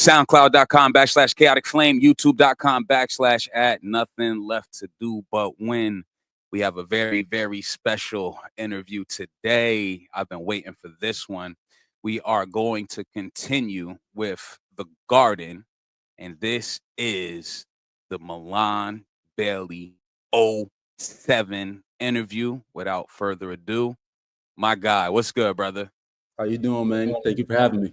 SoundCloud.com/chaotic flame, YouTube.com/@ nothing left to do but win. We have a very, very special interview today. I've been waiting for this one. We are going to continue with the Garden, and this is the Milan Bailey 07 interview. Without further ado, my guy, what's good, brother? How you doing, man? Thank you for having me.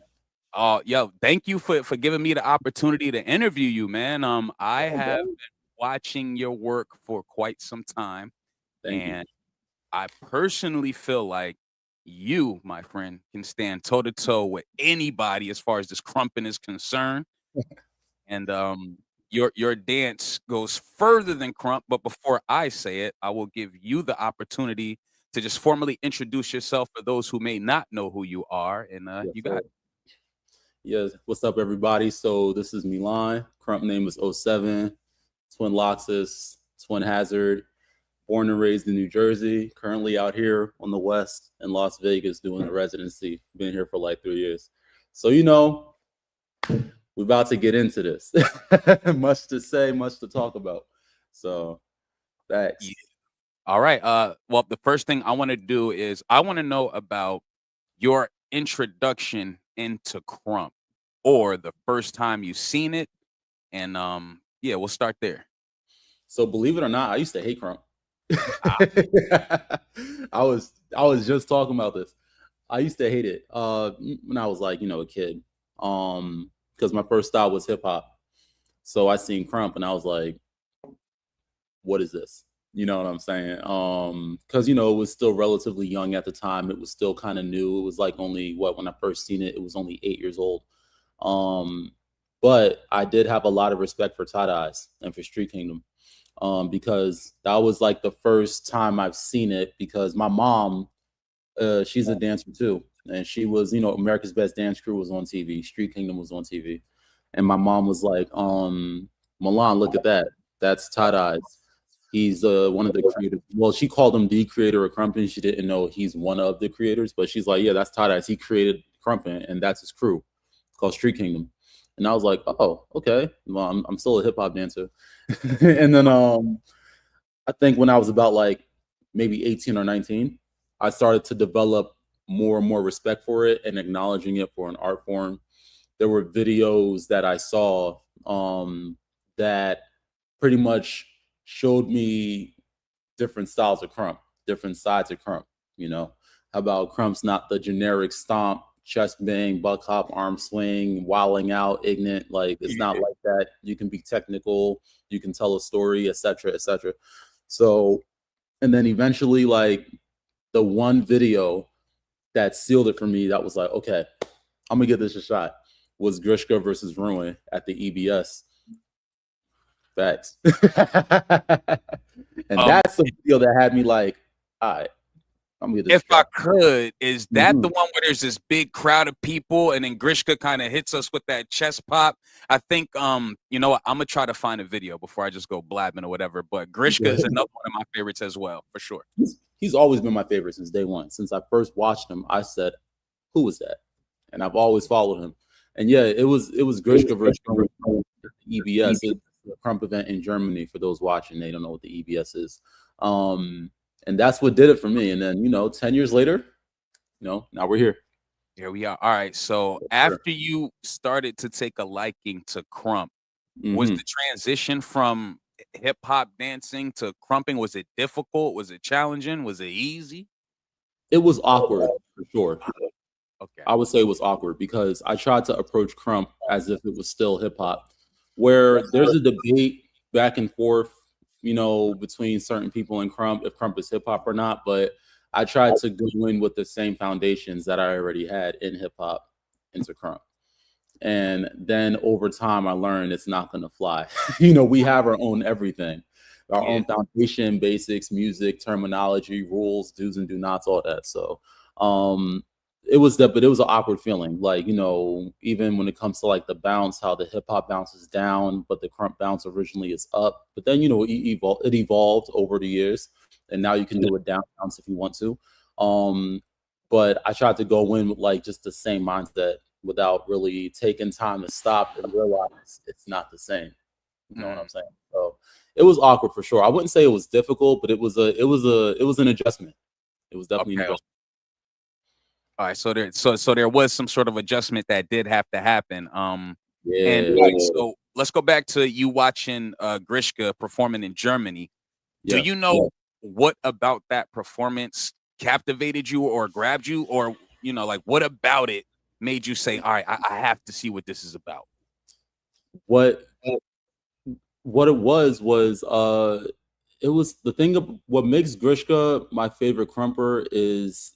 Yo, thank you for giving me the opportunity to interview you, man. I have been watching your work for quite some time, Thank you. and I personally feel like you, my friend, can stand toe to toe with anybody as far as this crumping is concerned. And your dance goes further than crump. But before I say it, I will give you the opportunity to just formally introduce yourself for those who may not know who you are. And Yes, you got it. Yes. What's up, everybody? So this is Milan. Crump name is 07. Twin Loxus, Twin Hazard. Born and raised in New Jersey. Currently out here on the West in Las Vegas doing a residency. Been here for like 3 years. So, we're about to get into this. Much to say, much to talk about. So, thanks. Yeah. All right. Well, the first thing I want to do is I want to know about your introduction into crump, or the first time you seen it. And yeah, we'll start there. So believe it or not, I used to hate crump. I was just talking about this. I used to hate it when I was like, a kid. Because my first style was hip hop. So I seen crump and I was like, what is this? You know what I'm saying? Because it was still relatively young at the time. It was still kind of new. It was like only when I first seen it, it was only 8 years old. But I did have a lot of respect for Tight Eyes and for Street Kingdom. Because that was like the first time I've seen it, because my mom, she's a dancer too. And she was, America's Best Dance Crew was on TV. Street Kingdom was on TV. And my mom was like, Milan, look at that. That's Tight Eyes. He's one of the creators. Well, she called him the creator of Crumpin'. She didn't know he's one of the creators, but she's like, yeah, that's Tight Eyes. He created Crumpin', and that's his crew called Street Kingdom. And I was like, oh, okay. Well, I'm still a hip hop dancer. And then I think when I was about like maybe 18 or 19, I started to develop more and more respect for it and acknowledging it for an art form. There were videos that I saw that pretty much showed me different styles of crump, different sides of crump. How about crump's not the generic stomp, chest bang, buck hop, arm swing, wilding out, ignorant. Like, it's not like that. You can be technical, you can tell a story, etc., etc. So, and then eventually, like, the one video that sealed it for me, that was like, okay, I'm gonna give this a shot, was Grishka versus Ruin at the EBS. Facts. And that's the video that had me like, all right, if I could, is that the one where there's this big crowd of people and then Grishka kind of hits us with that chest pop? I think, you know what? I'm going to try to find a video before I just go blabbing or whatever. But Grishka is another one of my favorites as well, for sure. He's always been my favorite since day one. Since I first watched him, I said, who was that? And I've always followed him. And yeah, it was Grishka versus EBS. It's a crump event in Germany. For those watching, they don't know what the EBS is. And that's what did it for me. And then, 10 years later, now we're here. Here we are. All right. So after you started to take a liking to crump, was the transition from hip hop dancing to crumping, was it difficult? Was it challenging? Was it easy? It was awkward, for sure. Okay. I would say it was awkward because I tried to approach crump as if it was still hip hop, where there's a debate back and forth, between certain people in crump, if crump is hip hop or not. But I tried to go in with the same foundations that I already had in hip hop into crump. And then over time, I learned it's not going to fly. We have our own everything, our own foundation, basics, music, terminology, rules, do's and do nots, all that. So it was that, but it was an awkward feeling. Like, even when it comes to like the bounce, how the hip hop bounces down, but the crump bounce originally is up. But then, it evolved over the years, and now you can do a down bounce if you want to. But I tried to go in with like just the same mindset without really taking time to stop and realize it's not the same. You know what I'm saying? So it was awkward for sure. I wouldn't say it was difficult, but it was an adjustment. It was definitely an Okay. adjustment. All right. So there was some sort of adjustment that did have to happen. And Yeah. all right, so let's go back to you watching Grishka performing in Germany. Do Yeah. you know what about that performance captivated you or grabbed you, or like what about it made you say, "All right, I have to see what this is about"? What it was it was the thing of what makes Grishka my favorite crumper is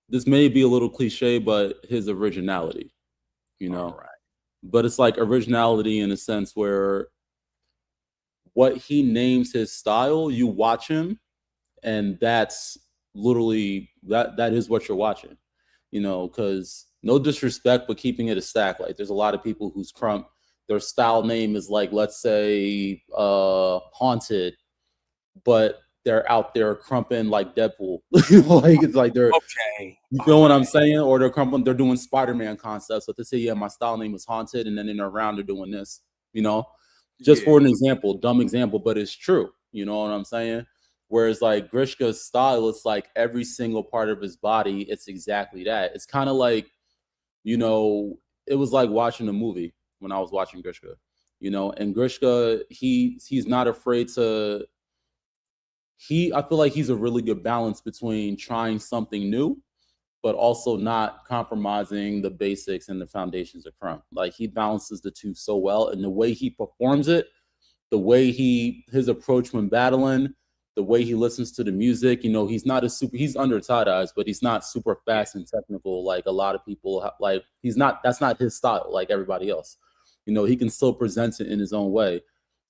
this may be a little cliche, but his originality, you know. All right. But it's like originality in a sense where what he names his style, you watch him, and that's literally that is what you're watching, because no disrespect, but keeping it a stack. Like there's a lot of people whose crump, their style name is like, let's say, Haunted, but they're out there crumping like Deadpool. Like it's like they're, Okay. you feel what I'm saying? Or they're crumping, they're doing Spider-Man concepts. So they say, yeah, my style name is Haunted, and then in their round they're doing this, just for an example, dumb example, but it's true. You know what I'm saying? Whereas like Grishka's style, it's like every single part of his body, it's exactly that. It's kind of like, it was like watching a movie when I was watching Grishka, and Grishka, he's not afraid to, I feel like he's a really good balance between trying something new, but also not compromising the basics and the foundations of crump. Like he balances the two so well, and the way he performs it, the way his approach when battling, the way he listens to the music. He's not he's under Tight Eyes, but he's not super fast and technical like a lot of people. Like that's not his style like everybody else. He can still present it in his own way.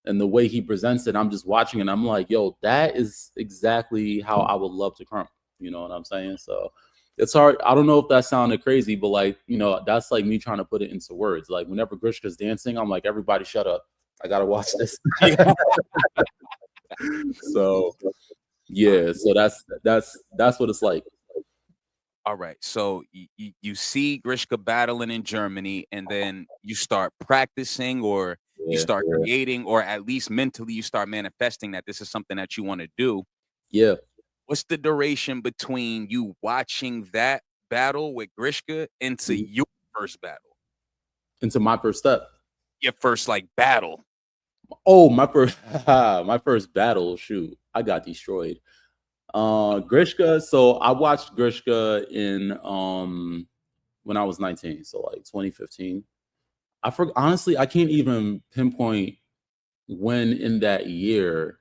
And the way he presents it, I'm just watching and I'm like, yo, that is exactly how I would love to crump. You know what I'm saying? So it's hard. I don't know if that sounded crazy, but like, that's like me trying to put it into words. Like whenever Grishka's dancing, I'm like, everybody shut up. I gotta watch this. So yeah, so that's what it's like. All right. So you see Grishka battling in Germany, and then you start practicing, or you start creating, or at least mentally you start manifesting that this is something that you want to do. Yeah. What's the duration between you watching that battle with Grishka into your first battle? Into my first step. Your first like battle. Oh, my first battle, shoot. I got destroyed. Grishka, so I watched Grishka in when I was 19, so like 2015. Honestly, I can't even pinpoint when in that year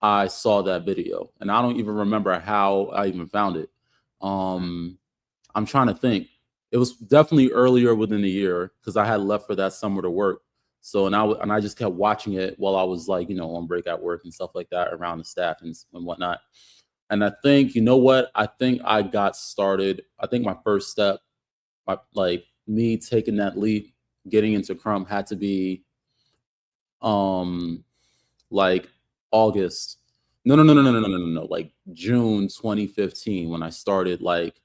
I saw that video, and I don't even remember how I even found it. I'm trying to think. It was definitely earlier within the year because I had left for that summer to work. So and I just kept watching it while I was like on break at work and stuff like that around the staff and whatnot. And I think what I think I got started. I think my first step, like me taking that leap, getting into crump had to be like August. No. Like June 2015 when I started like,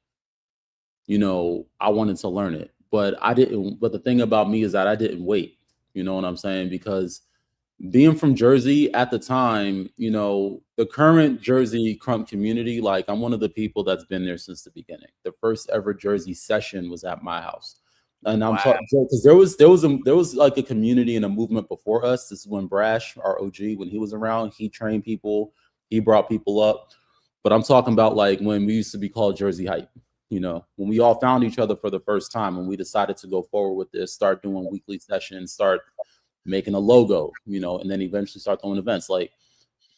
I wanted to learn it, but I didn't. But the thing about me is that I didn't wait. You know what I'm saying? Because being from Jersey at the time, the current Jersey crump community, like I'm one of the people that's been there since the beginning. The first ever Jersey session was at my house. And I'm talking because there was like a community and a movement before us. This is when Brash, our OG, when he was around, he trained people, he brought people up. But I'm talking about like when we used to be called Jersey Hype. When we all found each other for the first time, when we decided to go forward with this, start doing weekly sessions, start making a logo, and then eventually start throwing events. Like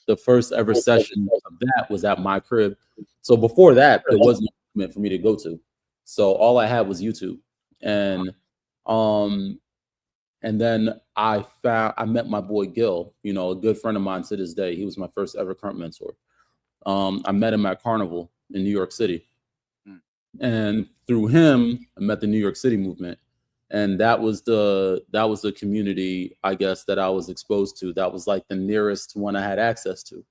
the first ever session of that was at my crib. So before that, there wasn't movement for me to go to. So all I had was YouTube. And then I met my boy Gil, a good friend of mine to this day. He was my first ever crump mentor. I met him at Carnival in New York City. And through him, I met the New York City movement. And that was the community, I guess, that I was exposed to. That was like the nearest one I had access to.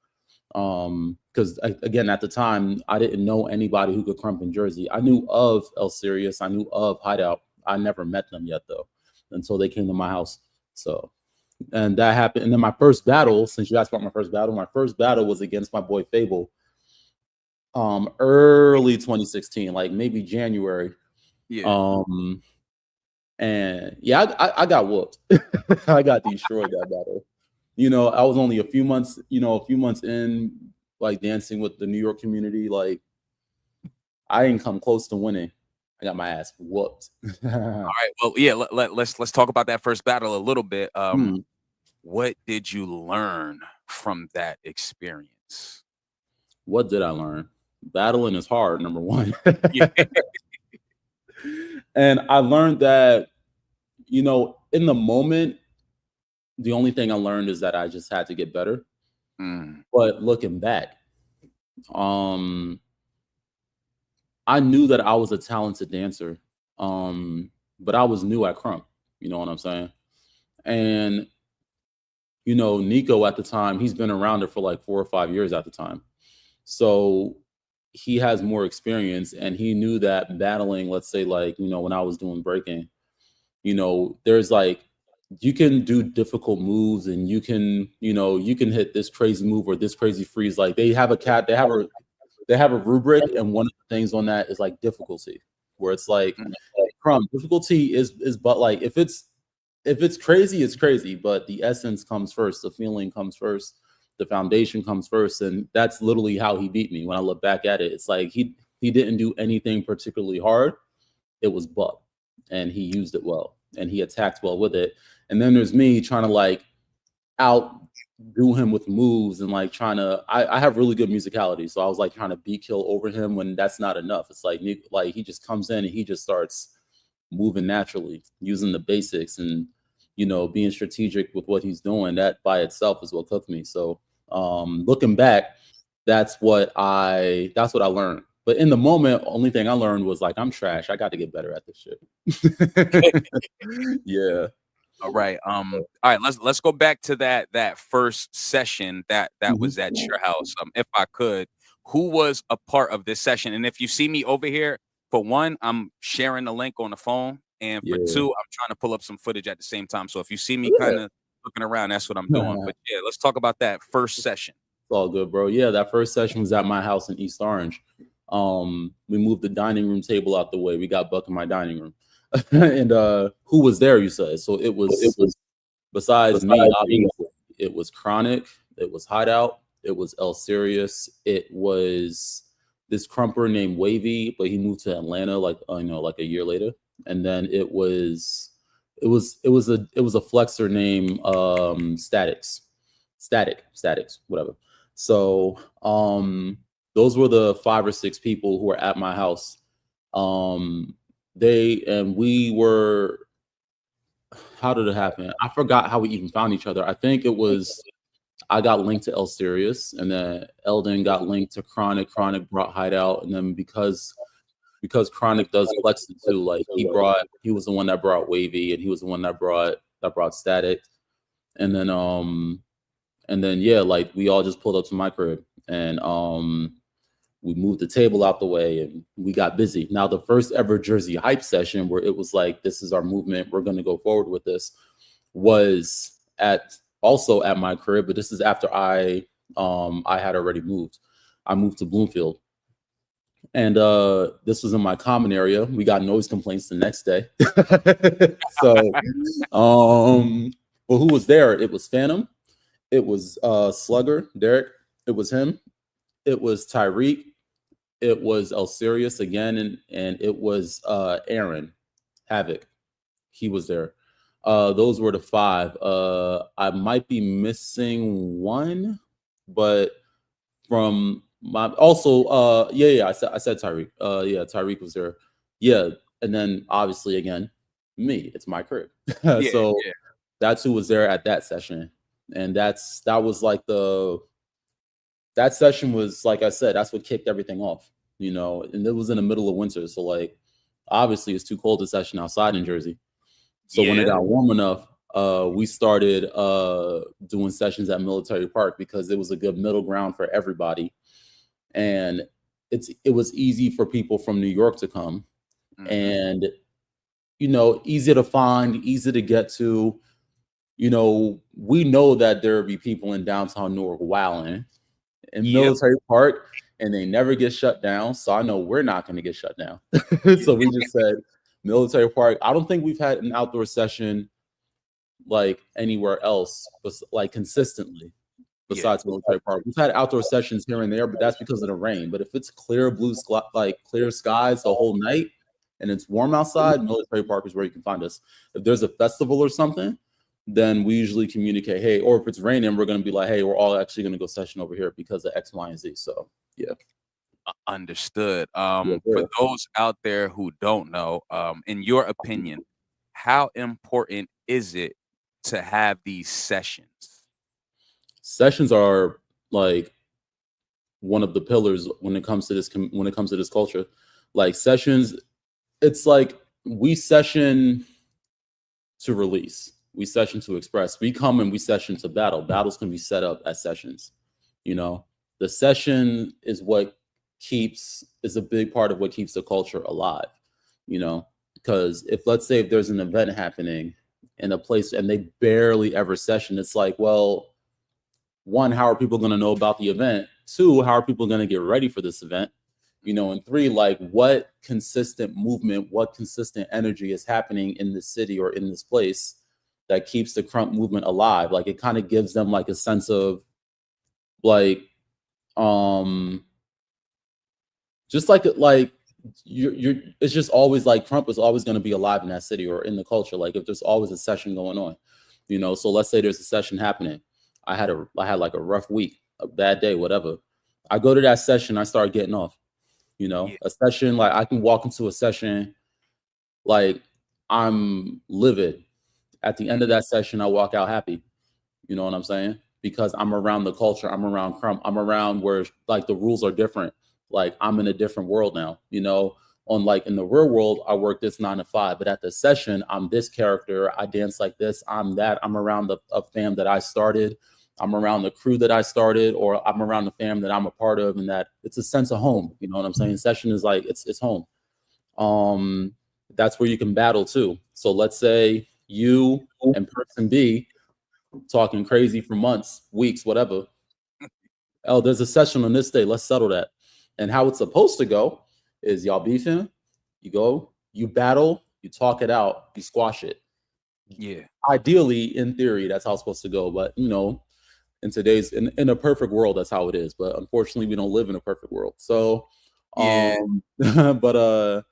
Because again, at the time, I didn't know anybody who could crump in Jersey. I knew of Cerious, I knew of Hideout. I never met them yet though, until they came to my house. So, and that happened. And then my first battle, since you asked about my first battle was against my boy Fable. Early 2016, like maybe January. Yeah. And yeah, I got whooped. I got destroyed that battle. I was only a few months in, like dancing with the New York community. Like I didn't come close to winning. I got my ass whooped. All right. Well, yeah. Let's talk about that first battle a little bit. What did you learn from that experience? What did I learn? Battling is hard, number one. Yeah. And I learned that, in the moment, the only thing I learned is that I just had to get better. But looking back, I knew that I was a talented dancer, but I was new at Crump. You know what I'm saying? And Nico at the time, he's been around it for like 4 or 5 years at the time, so he has more experience, and he knew that battling, let's say, like when I was doing breaking, there's like you can do difficult moves, and you can hit this crazy move or this crazy freeze. Like they have a rubric, and one of the things on that is like difficulty, where it's like difficulty is but like if it's crazy, it's crazy, but the essence comes first, the feeling comes first, the foundation comes first, and that's literally how he beat me. When I look back at it, it's like he didn't do anything particularly hard. It was buck, and he used it well, and he attacked well with it. And then there's me trying to like outdo him with moves, and like trying to I have really good musicality, so I was like trying to beat kill over him when that's not enough. It's like he just comes in and he just starts moving naturally, using the basics, and being strategic with what he's doing. That by itself is what cooked me. So looking back, that's what I learned. But in the moment, only thing I learned was like, I'm trash. I got to get better at this shit. Yeah. All right. All right. Let's go back to that first session that was at your house. If I could, who was a part of this session? And if you see me over here, for one, I'm sharing the link on the phone, and for two, I'm trying to pull up some footage at the same time. So if you see me kind of looking around, that's what I'm doing. But yeah, let's talk about that first session. It's all good, bro. Yeah, that first session was at my house in East Orange. We moved the dining room table out the way. We got Buck in my dining room. And who was there, you said? So it was besides me, obviously, it was Chronic, it was Hideout, it was Cerious, it was this crumper named Wavy, but he moved to Atlanta like like a year later. And then it was a flexor named Statics, whatever. So those were the 5 or 6 people who were at my house. We were, how did it happen? I forgot how we even found each other. I think it was I got linked to Cerious, and then Eldon got linked to Chronic. Chronic brought Hideout, and then because Chronic does flexing too, like he was the one that brought Wavy, and he was the one that brought Static, and then yeah, like we all just pulled up to my crib, and we moved the table out the way, and we got busy. Now the first ever Jersey hype session, where it was like, this is our movement, we're going to go forward with this, was also at my crib, but this is after I had already moved. I moved to Bloomfield, and this was in my common area. We got noise complaints the next day. So well, who was there? It was Phantom, it was Slugger Derek, it was him, it was Tyreek, it was Cerious again, and it was Aaron Havoc. He was there. Those were the 5. I might be missing one, but from my also I said Tyreek. Yeah, Tyreek was there. Yeah, and then obviously again, me. It's my crib. That's who was there at that session, and that session was, like I said, that's what kicked everything off. And it was in the middle of winter, so like obviously it's too cold to session outside in Jersey. So when it got warm enough, we started doing sessions at Military Park because it was a good middle ground for everybody, and it was easy for people from New York to come, and easy to find, easy to get to. We know that there will be people in downtown Newark wilding in Yep. Military Park, and they never get shut down. So I know we're not going to get shut down. So we just said Military Park. I don't think we've had an outdoor session like anywhere else, but like consistently besides Military Park. We've had outdoor sessions here and there, but that's because of the rain. But if it's clear blue sky, like clear skies the whole night and it's warm outside, Military Park is where you can find us. If there's a festival or something, then we usually communicate, hey, or if it's raining, we're going to be like, hey, we're all actually going to go session over here because of X, Y, and Z. So yeah. Understood. Yeah, For those out there who don't know, in your opinion, how important is it to have these sessions? Sessions are like one of the pillars when it comes to this culture. Like sessions, it's like we session to release, we session to express, we come and we session to battle. Battles can be set up as sessions. The session is a big part of what keeps the culture alive. Because if, let's say, if there's an event happening in a place and they barely ever session, it's like, well, one, how are people going to know about the event? Two, how are people going to get ready for this event? And three, like, what consistent movement, what consistent energy is happening in this city or in this place that keeps the crump movement alive? Like, it kind of gives them like a sense of like, just like you're it's just always like crump is always going to be alive in that city or in the culture. Like if there's always a session going on, so let's say there's a session happening. I had like a rough week, a bad day, whatever. I go to that session, I start getting off. A session, like I can walk into a session like I'm livid. At the end of that session, I walk out happy. You know what I'm saying? Because I'm around the culture, I'm around crump, I'm around where like the rules are different. Like I'm in a different world now. On like in the real world, I work this 9 to 5, but at the session, I'm this character. I dance like this. I'm that. I'm around a fam that I started. I'm around the crew that I started, or I'm around the fam that I'm a part of, and that it's a sense of home. You know what I'm saying? Session is like it's home. That's where you can battle too. So let's say you and person B talking crazy for months, weeks, whatever. Oh, there's a session on this day. Let's settle that. And how it's supposed to go is y'all beefing, you go, you battle, you talk it out, you squash it. Yeah. Ideally, in theory, that's how it's supposed to go. But in a perfect world, that's how it is. But unfortunately, we don't live in a perfect world. So but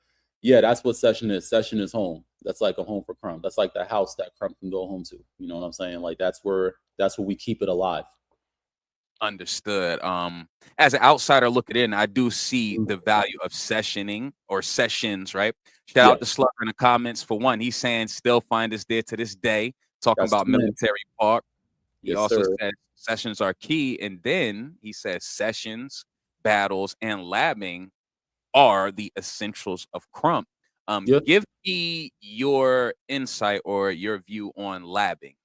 yeah, that's what session is. Session is home. That's like a home for crump. That's like the house that crump can go home to. You know what I'm saying? Like that's where we keep it alive. Understood. As an outsider looking in, I do see the value of sessioning or sessions, right? Shout out to Slugger in the comments. For one, he's saying still find us there to this day, talking about Military Park. He also said sessions are key. And then he says sessions, battles, and labbing are the essentials of crump. Give me your insight or your view on labbing.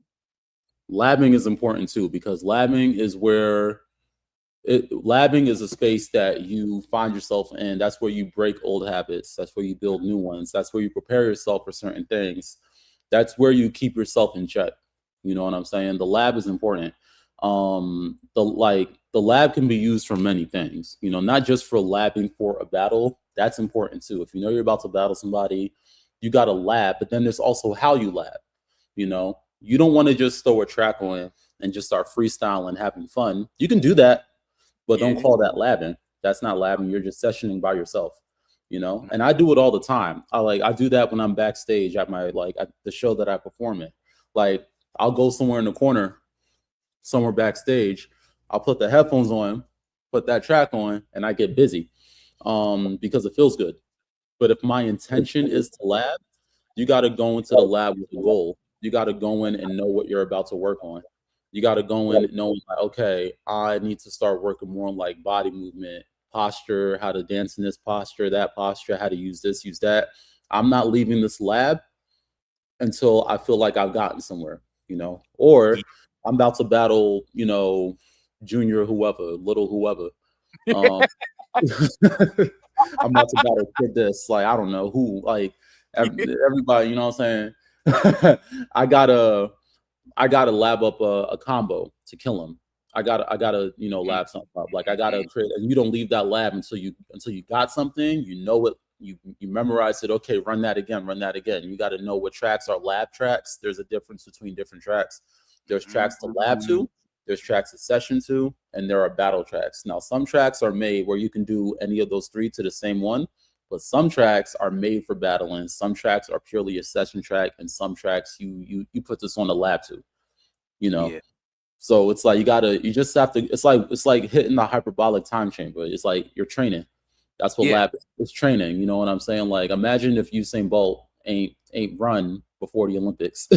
Labbing is important too, because labbing is a space that you find yourself in. That's where you break old habits. That's where you build new ones. That's where you prepare yourself for certain things. That's where you keep yourself in check. You know what I'm saying? The lab is important. The lab can be used for many things, not just for labbing for a battle. That's important too. If you know you're about to battle somebody, you got to lab, but then there's also how you lab. You don't want to just throw a track on and just start freestyling, having fun. You can do that, but don't call that labbing. That's not labbing. You're just sessioning by yourself, And I do it all the time. I do that when I'm backstage at at the show that I perform in. Like I'll go somewhere in the corner, somewhere backstage. I'll put the headphones on, put that track on, and I get busy because it feels good. But if my intention is to lab, you got to go into the lab with a goal. You got to go in and know what you're about to work on. You got to go in knowing, like, okay, I need to start working more on like body movement, posture, how to dance in this posture, that posture, how to use this, use that. I'm not leaving this lab until I feel like I've gotten somewhere, or I'm about to battle, junior whoever, little whoever. Um, I'm about to battle kid this, like I don't know who, like everybody, you know what I'm saying? I gotta I gotta lab up a combo to kill him. I gotta lab something up. Like I gotta create, and you don't leave that lab until you got something. You know it. You memorize it. Okay, run that again. Run that again. You got to know what tracks are lab tracks. There's a difference between different tracks. There's tracks to lab to. There's tracks to session to, and there are battle tracks. Now, some tracks are made where you can do any of those three to the same one, but some tracks are made for battling. Some tracks are purely a session track, and some tracks you put this on the lab to, you know. Yeah. So it's like you just have to. It's like hitting the hyperbolic time chamber. It's like you're training. That's what Yeah. lab is. It's training. You know what I'm saying? Like imagine if Usain Bolt ain't run before the Olympics.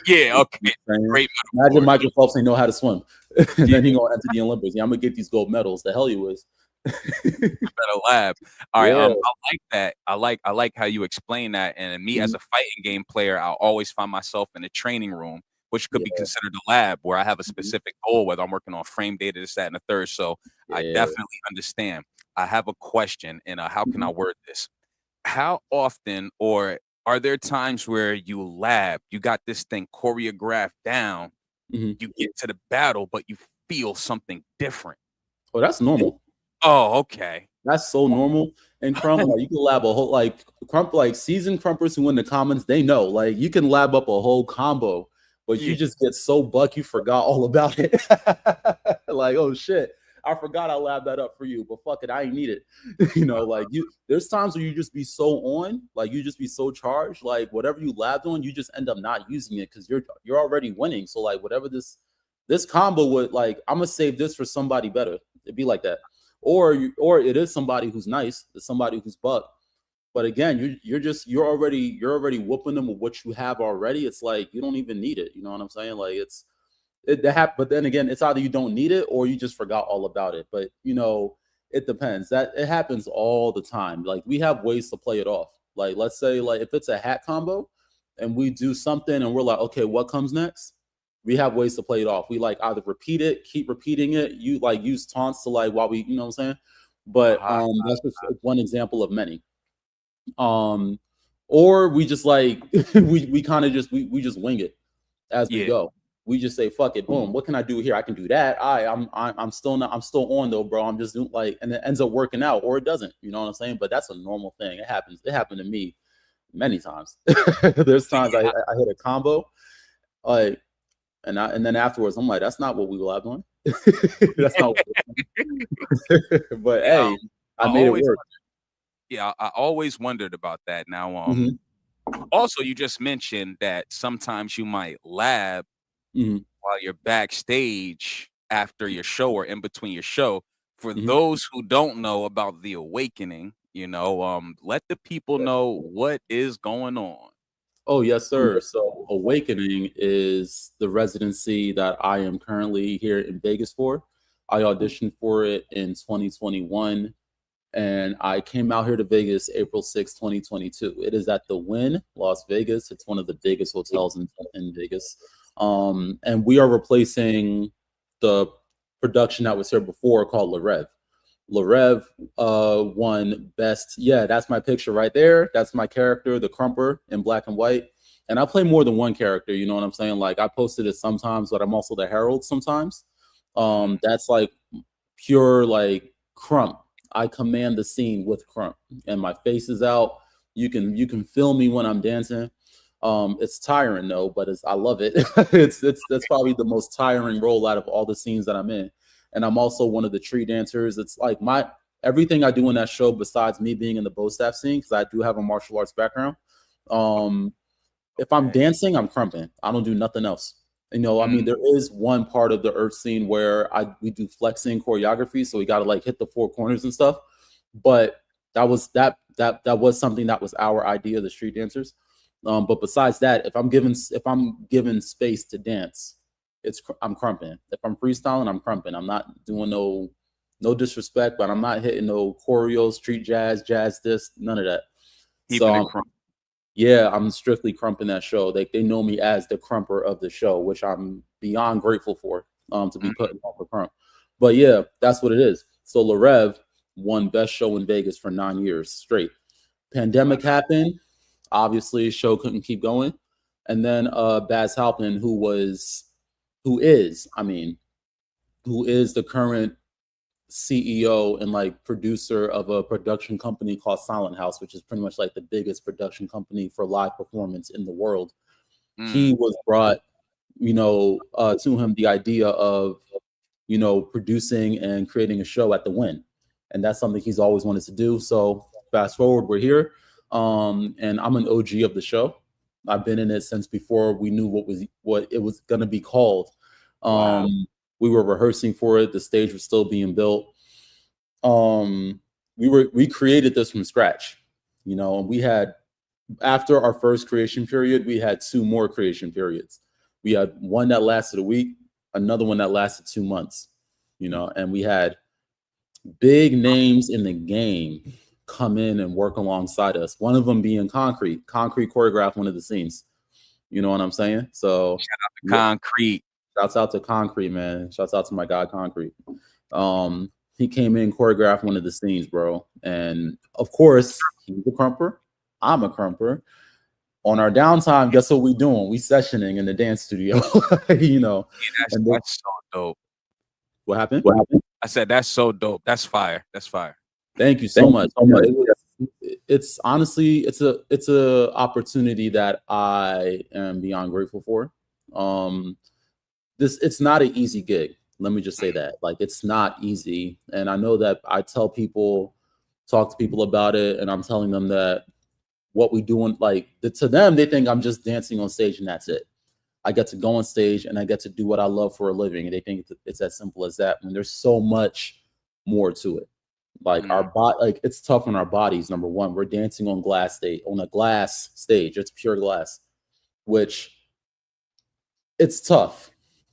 Yeah. Okay. Great Imagine metaphor. Michael Phelps ain't know how to swim, and then he gonna enter the Olympics. Yeah, I'm gonna get these gold medals. The hell you is. Better lab. All right. Yeah. I like that. I like how you explain that. And me as Mhm. a fighting game player, I'll always find myself in a training room, which could be Yeah. considered a lab, where I have a Mhm. specific goal, whether I'm working on frame data, this, that, and the third. So I Yeah. definitely understand. I have a question, and how can I Mhm. word this? How often, or are there times where you got this thing choreographed down, Mhm. you get to the battle, but you feel something different? Oh, that's normal. Oh, okay. That's so normal. And Crump, like you can lab a whole like Crump, like seasoned Crumpers who win the comments, they know. Like you can lab up a whole combo, but you Yeah. just get so buck you forgot all about it. Like, oh shit. I forgot I labbed that up for you, but fuck it, I ain't need it. Like there's times where you just be so on, like you just be so charged, like whatever you labbed on, you just end up not using it because you're already winning. So like whatever this combo would like, I'm gonna save this for somebody better. It'd be like that, or it is somebody who's nice, it's somebody who's buck. But again, you're already whooping them with what you have already. It's like you don't even need it. You know what I'm saying? Like but then again, it's either you don't need it or you just forgot all about it. But it depends. That it happens all the time. Like we have ways to play it off. Like let's say like if it's a hat combo and we do something and we're like, okay, what comes next? We have ways to play it off. We like either repeat it, keep repeating it, you like use taunts to like while we, you know what I'm saying? But Uh-huh. that's just one example of many. Um or we just like we kind of just we just wing it as we Yeah. go. We just say fuck it, boom. What can I do here? I can do that. I'm still not. I'm still on though, bro. I'm just doing like, and it ends up working out, or it doesn't. You know what I'm saying? But that's a normal thing. It happens. It happened to me many times. There's times I hit a combo, like, and then afterwards I'm like, that's not what we live on. That's not. But Yeah, hey, I I made it always work. I always wondered about that. Now, Hmm. also you just mentioned that sometimes you might lab Hmm. while you're backstage after your show or in between your show. For Hmm. those who don't know about the awakening, let the people know what is going on. Oh, yes, sir. So, Awakening is the residency that I am currently here in Vegas for. I auditioned for it in 2021, and I came out here to Vegas April 6th, 2022. It is at the Wynn, Las Vegas. It's one of the biggest hotels in Vegas. And we are replacing the production that was here before called Le Rev. Larev won best. Yeah, that's my picture right there. That's my character, the Crumper in black and white. And I play more than one character. You know what I'm saying? Like I posted it sometimes, but I'm also the Herald sometimes. Mhm. That's like pure like Crump. I command the scene with Crump, and my face is out. You can feel me when I'm dancing. It's tiring though, but I love it. It's that's probably the most tiring role out of all the scenes that I'm in, and I'm also one of the tree dancers. It's like my everything I do in that show, besides me being in the bow staff scene, because I do have a martial arts background. Um, if I'm Okay. dancing, I'm crumping. I don't do nothing else. I mean, Mm, there is one part of the earth scene where we do flexing choreography, so we got to like hit the four corners and stuff. But that was something that was our idea, the street dancers. But besides that, if I'm given space to dance, I'm crumping. If I'm freestyling, I'm crumping. I'm not doing no disrespect, but I'm not hitting no choreo, street jazz, jazz this, none of that. So keeping it crunk. Yeah, I'm strictly Crump in that show. They know me as the Crumper of the show, which I'm beyond grateful for, to be put in for Crump. But yeah, that's what it is. So Larev won Best Show in Vegas for 9 years straight. Pandemic happened. Obviously, show couldn't keep going. And then Baz Halpin, who is the current CEO and like producer of a production company called Silent House, which is pretty much like the biggest production company for live performance in the world. He was brought, to him the idea of, producing and creating a show at the Wynn. And that's something he's always wanted to do. So fast forward, we're here. And I'm an OG of the show. I've been in it since before we knew what it was going to be called. Wow. We were rehearsing for it. The stage was still being built. We created this from scratch. We had, after our first creation period, we had 2 more creation periods. We had one that lasted a week, another one that lasted 2 months, and we had big names in the game come in and work alongside us. One of them being Concrete. Concrete choreographed one of the scenes. You know what I'm saying? So shout out to Concrete. Shouts out to Concrete, man. Shouts out to my guy Concrete. He came in, choreographed one of the scenes, bro. And of course, he's a Crumper. I'm a Crumper. On our downtime, guess what we doing? We sessioning in the dance studio. Yeah, that's so dope. What happened? I said that's so dope. That's fire. That's fire. Thank you so much. It's honestly, it's a opportunity that I am beyond grateful for. It's not an easy gig. Let me just say that. Like, it's not easy. And I know that I talk to people about it, and I'm telling them that what we doing, like, to them, they think I'm just dancing on stage and that's it. I get to go on stage and I get to do what I love for a living. And they think it's as simple as that. And there's so much more to it. Like our body, like it's tough on our bodies. Number one, we're dancing on a glass stage. It's pure glass, which it's tough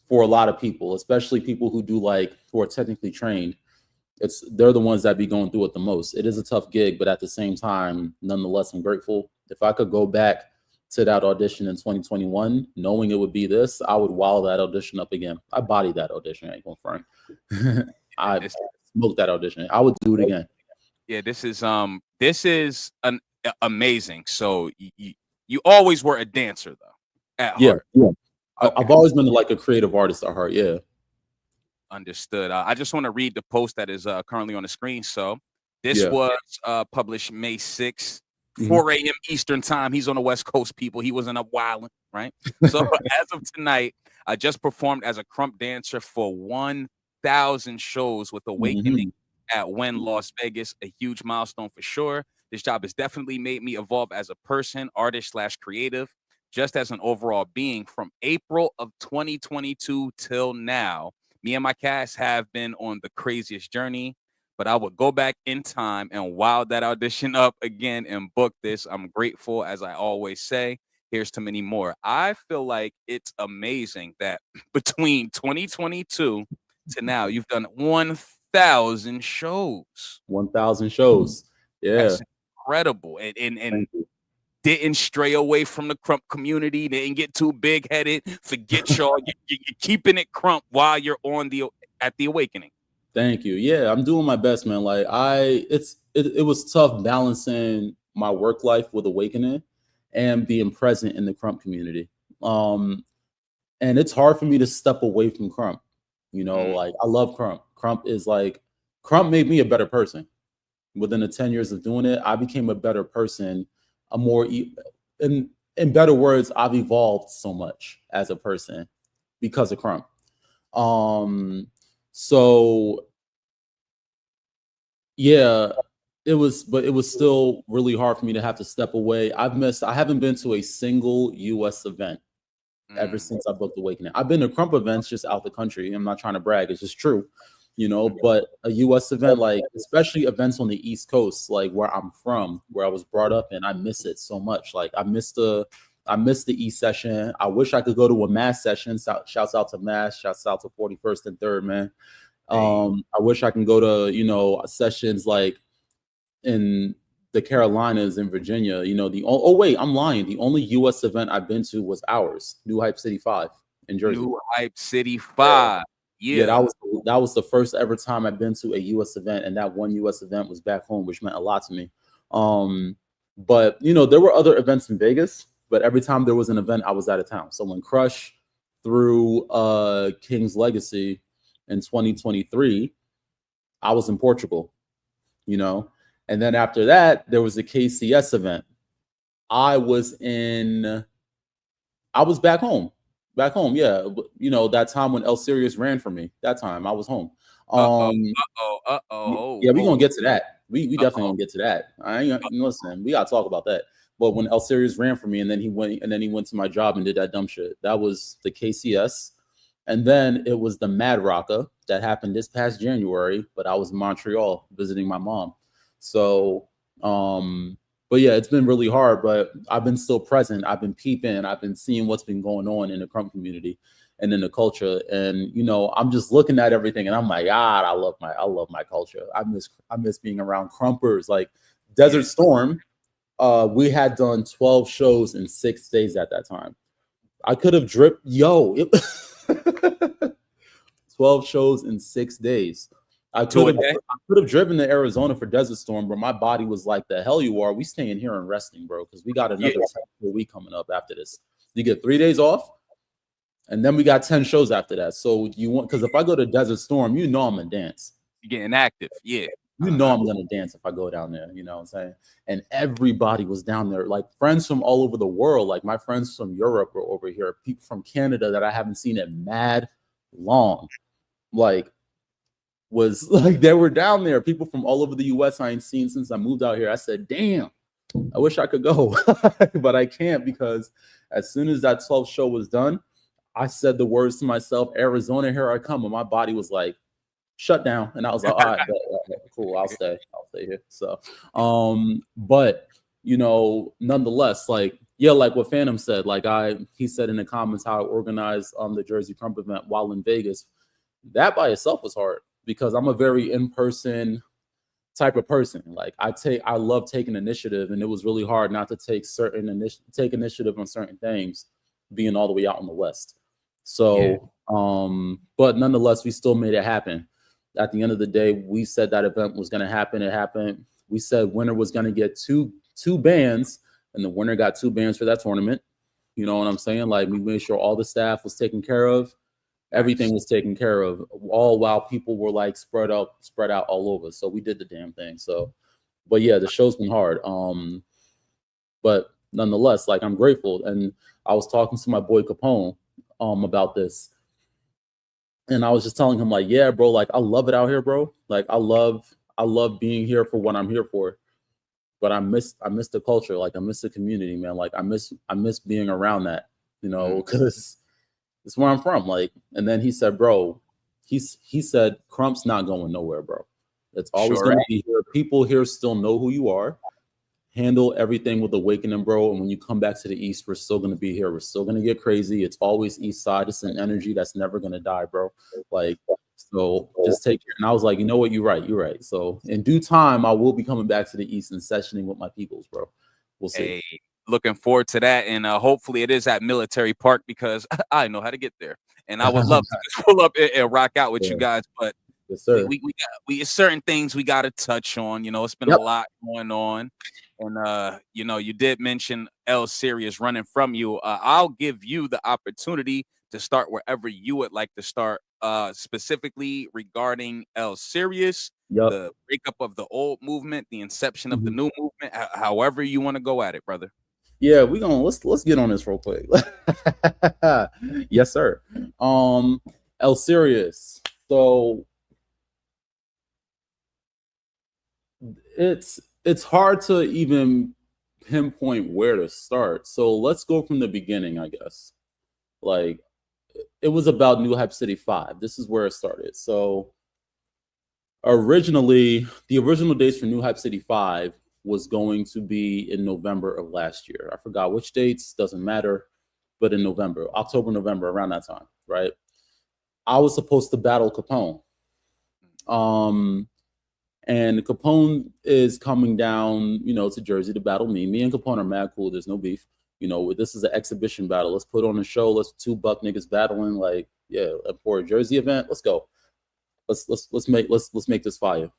for a lot of people, especially people who are technically trained. They're the ones that be going through it the most. It is a tough gig, but at the same time, nonetheless, I'm grateful. If I could go back to that audition in 2021, knowing it would be this, I would wow that audition up again. I bodied that audition, I ain't gonna front. I smoked that audition. I would do it again. Yeah, this is amazing. So you always were a dancer though, at heart. Yeah. Okay. I've always been like a creative artist at heart. Yeah. Understood. I just want to read the post that is currently on the screen. So this was published May 6th, 4 a.m. Eastern time. He's on the West Coast, people. He wasn't up wilding, right? So as of tonight, I just performed as a Crump dancer for 1,000 shows with Awakening at Wynn Las Vegas. A huge milestone for sure. This job has definitely made me evolve as a person, artist / creative, just as an overall being. From April of 2022 till now, me and my cast have been on the craziest journey, but I would go back in time and wow that audition up again and book this. I'm grateful, as I always say. Here's to many more. I feel like it's amazing that between 2022 to now, you've done 1,000 shows. 1,000 shows. Yeah. That's incredible. And didn't stray away from the Crump community. Didn't get too big headed. Forget y'all. You're keeping it Crump while you're at the Awakening. Thank you. Yeah, I'm doing my best, man. Like it was tough balancing my work life with Awakening and being present in the Crump community. And it's hard for me to step away from Crump. Like I love Crump. Crump made me a better person. Within the 10 years of doing it, I became a better person. In better words, I've evolved so much as a person because of Crump. So yeah, it was still really hard for me to have to step away. I haven't been to a single US event ever since I booked Awakening. I've been to Crump events just out the country. I'm not trying to brag, it's just true. But a US event, like especially events on the East Coast, like where I'm from, where I was brought up in, I miss it so much. Like I miss the East session. I wish I could go to a Mass session. Shouts out to Mass, shouts out to 41st and 3rd, man. I wish I can go to, sessions like in the Carolinas and Virginia. You know, oh wait, I'm lying. The only U.S. event I've been to was ours, New Hype City 5 in Jersey. New Hype City 5. Yeah, that was the first ever time I've been to a U.S. event, and that one U.S. event was back home, which meant a lot to me. But you know, there were other events in Vegas, but every time there was an event, I was out of town. So when Crush threw King's Legacy in 2023, I was in Portugal, you know, and then after that, there was the KCS event. I was back home. Yeah. You know, that time when Cerious ran for me, that time I was home. Yeah, we're gonna get to that. We definitely gonna get to that. I ain't listen, we gotta talk about that. But when Cerious ran for me and then he went to my job and did that dumb shit, that was the KCS. And then it was the Mad Rocka that happened this past January, but I was in Montreal visiting my mom. So but yeah, it's been really hard, but I've been still present. I've been peeping. I've been seeing what's been going on in the crump community and in the culture. And, you know, I'm just looking at everything and I'm like, God, I love my culture. I miss being around crumpers. Like Desert Storm, we had done 12 shows in 6 days at that time. I could have 12 shows in 6 days. I could have driven to Arizona for Desert Storm, but my body was like, the hell you are. We staying here and resting, bro, because we got another week coming up after this. You get 3 days off, and then we got 10 shows after that. So because if I go to Desert Storm, you know I'm gonna dance. You're getting active, yeah. You know I'm gonna dance if I go down there, you know what I'm saying? And everybody was down there, like friends from all over the world. Like my friends from Europe were over here, people from Canada that I haven't seen in mad long. Like they were down there. People from all over the US I ain't seen since I moved out here. I said, damn, I wish I could go, but I can't because as soon as that 12th show was done, I said the words to myself, Arizona, here I come. And my body was like, shut down. And I was like, all right, cool, I'll stay here. So, but you know, nonetheless, like, yeah, like what Phantom said, like he said in the comments how I organized the Jersey Crump event while in Vegas. That by itself was hard because I'm a very in-person type of person. Like I love taking initiative, and it was really hard not to take initiative on certain things, being all the way out in the West. So, but nonetheless, we still made it happen. At the end of the day, we said that event was going to happen. It happened. We said winner was going to get two bands, and the winner got 2 bands for that tournament. You know what I'm saying? Like we made sure all the staff was taken care of. Everything was taken care of, all while people were like spread out all over. So we did the damn thing. So, but yeah, the show's been hard. But nonetheless, like I'm grateful. And I was talking to my boy Capone about this. And I was just telling him, like, yeah, bro, like I love it out here, bro. Like I love being here for what I'm here for. But I miss the culture. Like I miss the community, man. Like I miss being around that, you know, because it's where I'm from. Like, and then he said, bro, he said, Crump's not going nowhere, bro. It's always going to be here. People here still know who you are. Handle everything with awakening, bro. And when you come back to the East, we're still going to be here. We're still going to get crazy. It's always East Side. It's an energy that's never going to die, bro. Like, so just take care. And I was like, you know what? You're right. So in due time, I will be coming back to the East and sessioning with my peoples, bro. We'll see. Hey, looking forward to that. And hopefully it is at Military Park because I know how to get there. And I would love to just pull up and rock out with you guys. But yes, sir. we certain things we got to touch on. You know, it's been a lot going on. And, you know, you did mention Cerious running from you. I'll give you the opportunity to start wherever you would like to start, specifically regarding Cerious, the breakup of the old movement, the inception of the new movement, however you want to go at it, brother. Yeah, let's get on this real quick. Yes, sir. Cerious. So it's hard to even pinpoint where to start. So let's go from the beginning, I guess. Like it was about New Hype City 5. This is where it started. So originally, the original dates for New Hype City 5 was going to be in November of last year. I forgot which dates, doesn't matter, but in November, October, November, around that time, right? I was supposed to battle Capone. And Capone is coming down, to Jersey to battle me. Me and Capone are mad cool. There's no beef. This is an exhibition battle. Let's put on a show. Let's two buck niggas battling. Like, yeah, for a Jersey event. Let's go. Let's make this fire.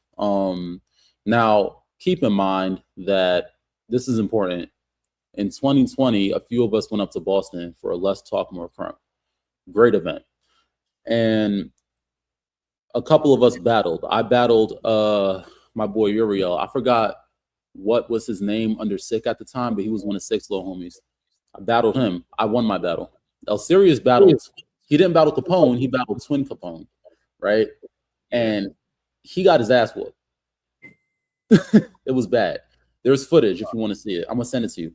Now keep in mind that this is important. In 2020, a few of us went up to Boston for a Less Talk More Crunk. Great event. And a couple of us battled. I battled my boy Uriel. I forgot what was his name under Sick at the time, but he was one of Sick's little homies. I battled him. I won my battle. Cerious battled. He didn't battle Capone. He battled Twin Capone, right? And he got his ass whooped. It was bad. There's footage if you want to see it. I'm gonna send it to you.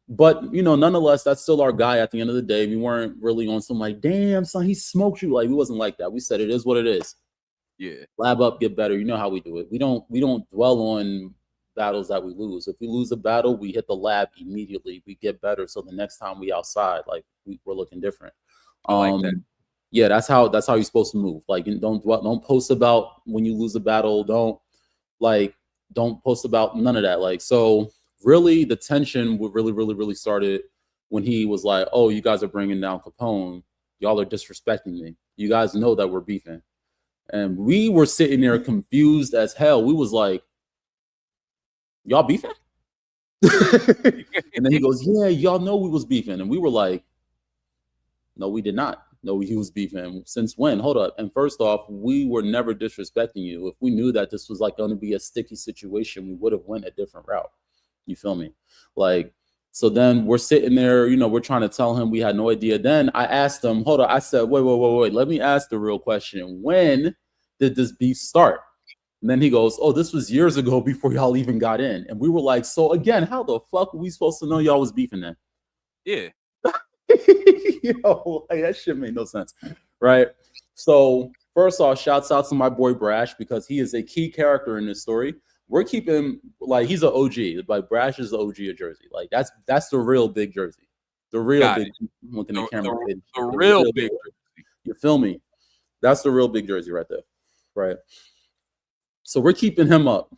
But nonetheless, that's still our guy at the end of the day. We weren't really on some like, damn son, he smoked you. Like, we wasn't like that. We said it is what it is. Yeah. Lab up, get better. You know how we do it. We don't dwell on battles that we lose. If we lose a battle, we hit the lab immediately. We get better. So the next time we outside, like we're looking different. I like that. Yeah, that's how you're supposed to move. Like, don't post about when you lose a battle. Don't post about none of that. Like, so really the tension would really started when he was like, oh, you guys are bringing down Capone. Y'all are disrespecting me. You guys know that we're beefing. And we were sitting there confused as hell. We was like, y'all beefing? And then he goes, yeah, y'all know we was beefing. And we were like, no, we did not know he was beefing. Since when? Hold up. And first off, we were never disrespecting you. If we knew that this was like going to be a sticky situation, we would have went a different route. You feel me? Like, so then we're sitting there, we're trying to tell him we had no idea. Then I asked him, hold on. I said, wait. Let me ask the real question. When did this beef start? And then he goes, oh, this was years ago before y'all even got in. And we were like, so again, how the fuck were we supposed to know y'all was beefing then? Yeah. Yo, like, that shit made no sense, right? So first off, shouts out to my boy Brash, because he is a key character in this story. We're keeping, like, he's an OG. Like, Brash is the OG of Jersey. Like, that's the real big Jersey. The real big, looking at the camera. The real big Jersey. You feel me? That's the real big Jersey right there, right? So we're keeping him up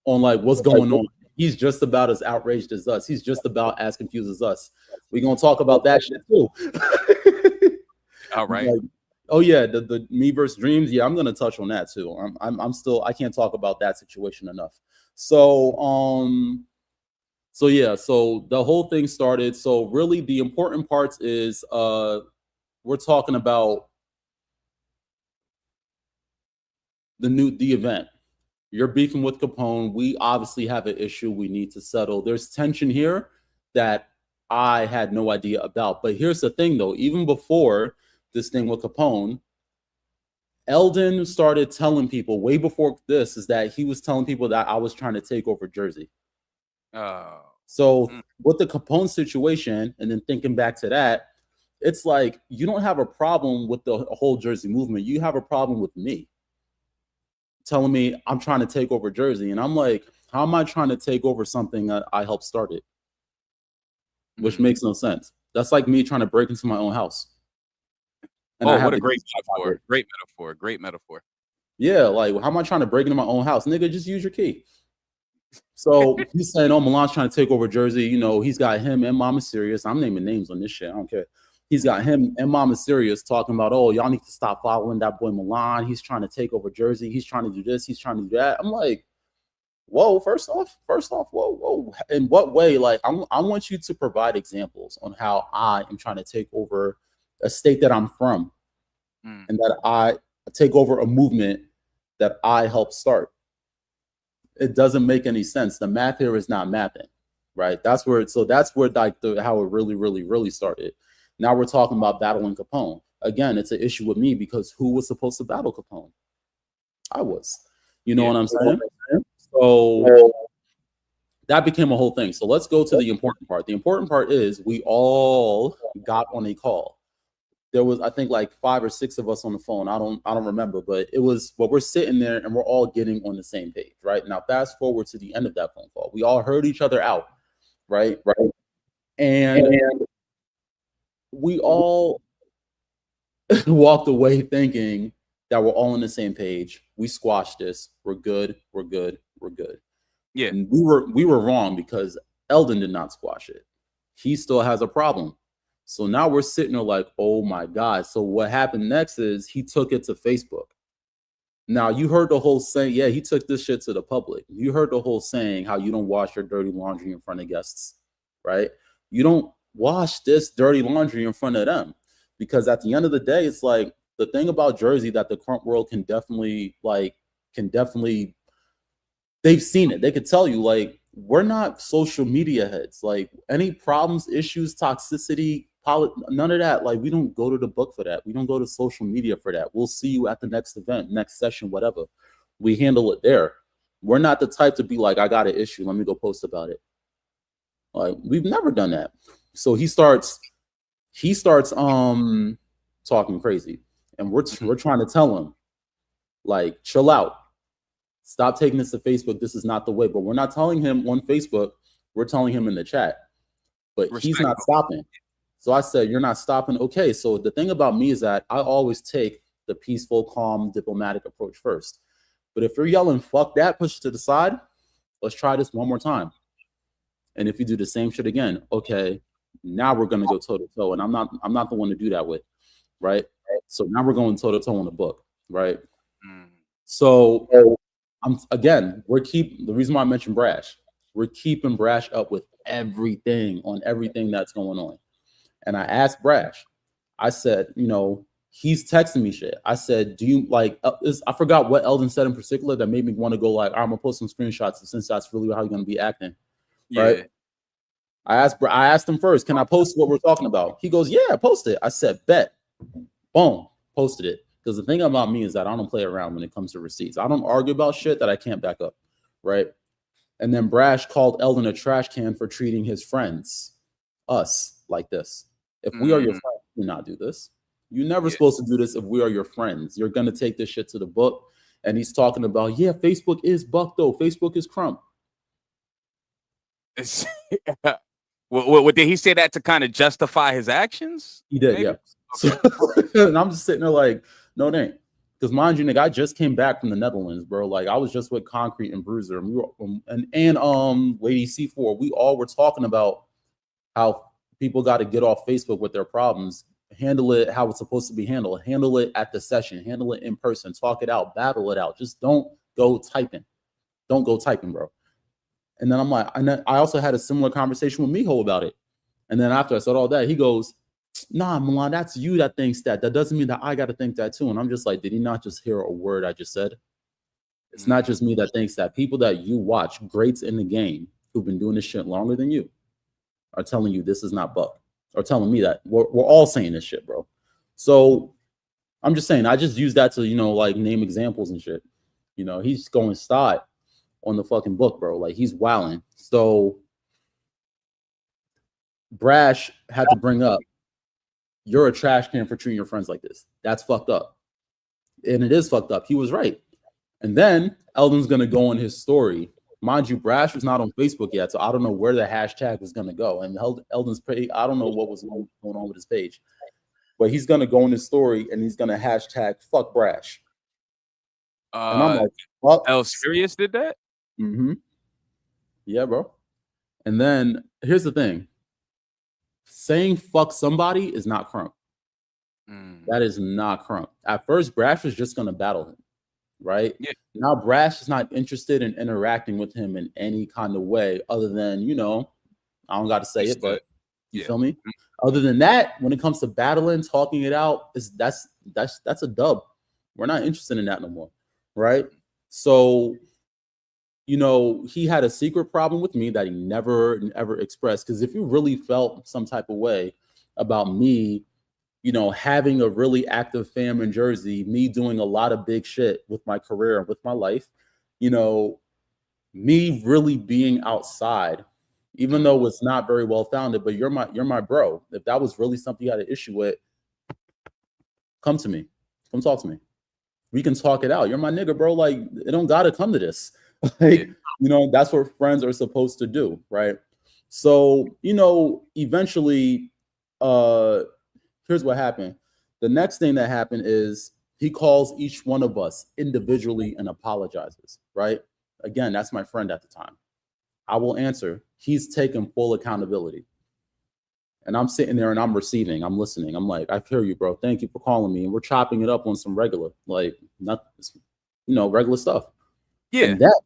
on like what's going on. He's just about as outraged as us. He's just about as confused as us. We're gonna talk about that shit too. All right. Like, oh yeah, the me versus Dreams. Yeah, I'm gonna touch on that too. I'm still, I can't talk about that situation enough. So yeah, so the whole thing started. So really the important parts is we're talking about the event. You're beefing with Capone. We obviously have an issue we need to settle. There's tension here that I had no idea about. But here's the thing, though. Even before this thing with Capone, Eldon started telling people way before this is that he was telling people that I was trying to take over Jersey. So with the Capone situation, and then thinking back to that, it's like you don't have a problem with the whole Jersey movement. You have a problem with me telling me I'm trying to take over Jersey. And I'm like, how am I trying to take over something that I helped start it? Which makes no sense. That's like me trying to break into my own house. And what a great metaphor. Great metaphor. Yeah, like, how am I trying to break into my own house? Nigga, just use your key. So he's saying, oh, Milan's trying to take over Jersey. He's got him and Mama Cerious. I'm naming names on this shit. I don't care. He's got him and Mama Cerious talking about, oh, y'all need to stop following that boy Milan. He's trying to take over Jersey. He's trying to do this. He's trying to do that. I'm like, whoa, first off, whoa. In what way? Like, I want you to provide examples on how I am trying to take over a state that I'm from, and that I take over a movement that I helped start. It doesn't make any sense. The math here is not mapping, right? That's where like how it really started. Now we're talking about battling Capone. Again, it's an issue with me because who was supposed to battle Capone? I was. You know what I'm saying? So that became a whole thing. So let's go to the important part. The important part is we all got on a call. There was, I think, like 5 or 6 of us on the phone. I don't remember, but it was, but we're sitting there and we're all getting on the same page, right? Now, fast forward to the end of that phone call. We all heard each other out, right? And we all walked away thinking that we're all on the same page. We squashed this. We're good. We're good. We're good. Yeah. And we were wrong because Eldon did not squash it. He still has a problem. So now we're sitting there like, oh my God. So what happened next is he took it to Facebook. Now you heard the whole saying, yeah, he took this shit to the public. You heard the whole saying how you don't wash your dirty laundry in front of guests, right? You don't wash this dirty laundry in front of them, because at the end of the day, it's like the thing about Jersey that the current world can definitely they've seen it. They could tell you, like, we're not social media heads. Like, any problems, issues, toxicity, none of that. Like, we don't go to the book for that. We don't go to social media for that. We'll see you at the next event, next session, whatever. We handle it there. We're not the type to be like, I got an issue, let me go post about it. Like, we've never done that. So he starts talking crazy, and we're trying to tell him, like, chill out. Stop taking this to Facebook. This is not the way. But we're not telling him on Facebook. We're telling him in the chat. But he's not stopping. So I said, you're not stopping. Okay. So the thing about me is that I always take the peaceful, calm, diplomatic approach first. But if you're yelling, fuck that, push it to the side, let's try this one more time. And if you do the same shit again, okay, now we're going to go toe to toe. And I'm not the one to do that with. Right. So now we're going toe to toe on the book. Right. So the reason why I mentioned Brash, we're keeping Brash up with everything that's going on. And I asked Brash, I said, he's texting me shit. I said, do you like, I forgot what Eldon said in particular that made me want to go like, I'm gonna post some screenshots since that's really how you're going to be acting. Yeah. Right. I asked him first, can I post what we're talking about? He goes, yeah, post it. I said, bet. Boom, posted it. Because the thing about me is that I don't play around when it comes to receipts. I don't argue about shit that I can't back up, right? And then Brash called Eldon a trash can for treating his friends, us, like this. If we are your friends, do not do this. You're never supposed to do this if we are your friends. You're going to take this shit to the book. And he's talking about, yeah, Facebook is buck, though. Facebook is crump. Well, did he say that to kind of justify his actions? He did, maybe? Yeah. Okay. So, and I'm just sitting there like, no, it ain't. Because mind you, nigga, I just came back from the Netherlands, bro. Like, I was just with Concrete and Bruiser, and we were, and Lady C4. We all were talking about how people got to get off Facebook with their problems, handle it how it's supposed to be handled, handle it at the session, handle it in person, talk it out, battle it out. Just don't go typing. Don't go typing, bro. And then I'm like, I also had a similar conversation with Miho about it. And then after I said all that, he goes, nah, Milan, that's you that thinks that. That doesn't mean that I got to think that too. And I'm just like, did he not just hear a word I just said? It's not just me that thinks that. People that you watch, greats in the game, who've been doing this shit longer than you, are telling you this is not buck. Or telling me that. We're all saying this shit, bro. So I'm just saying, I just use that to, like name examples and shit. He's going style on the fucking book, bro. Like, he's wilding. So Brash had to bring up, you're a trash can for treating your friends like this. That's fucked up. And it is fucked up. He was right. And then Eldon's going to go on his story. Mind you, Brash was not on Facebook yet, so I don't know where the hashtag was going to go. And Eldon's page, I don't know what was going on with his page. But he's going to go on his story, and he's going to hashtag fuck Brash. And I'm like, fuck. Cerious did that? Mm-hmm. Yeah, bro. And then here's the thing. Saying fuck somebody is not crump. That is not crump. At first, Brash was just going to battle him, right? Yeah. Now, Brash is not interested in interacting with him in any kind of way other than, I don't got to say it, but you feel me? Mm-hmm. Other than that, when it comes to battling, talking it out, that's a dub. We're not interested in that no more, right? So, he had a secret problem with me that he never, ever expressed. Because if you really felt some type of way about me, having a really active fam in Jersey, me doing a lot of big shit with my career and with my life, me really being outside, even though it's not very well founded, but you're my bro. If that was really something you had an issue with, come to me. Come talk to me. We can talk it out. You're my nigga, bro. Like, it don't gotta come to this. Like, that's what friends are supposed to do, right? So, eventually, here's what happened. The next thing that happened is He calls each one of us individually and apologizes, right? Again, that's my friend at the time. I will answer. He's taken full accountability. And I'm sitting there and I'm receiving, I'm listening. I'm like, I hear you, bro. Thank you for calling me. And we're chopping it up on some regular, like, not, regular stuff. Yeah. And that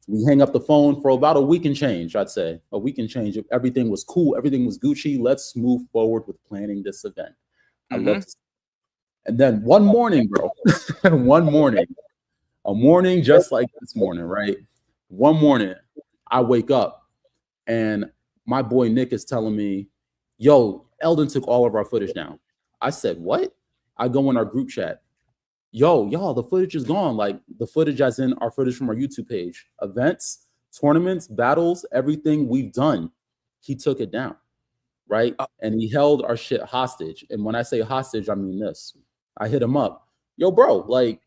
we hang up the phone for about a week and change, I'd say. A week and change. Everything was cool. Everything was Gucci. Let's move forward with planning this event. I love this. And then one morning, bro, one morning, a morning just like this morning, right? One morning, I wake up and my boy Nick is telling me, yo, Eldon took all of our footage down. I said, what? I go in our group chat. Yo, y'all, the footage is gone. Like the footage as in our footage from our YouTube page. Events, tournaments, battles, everything we've done. He took it down, right? And he held our shit hostage. And when I say hostage, I mean this. I hit him up. Yo, bro, like,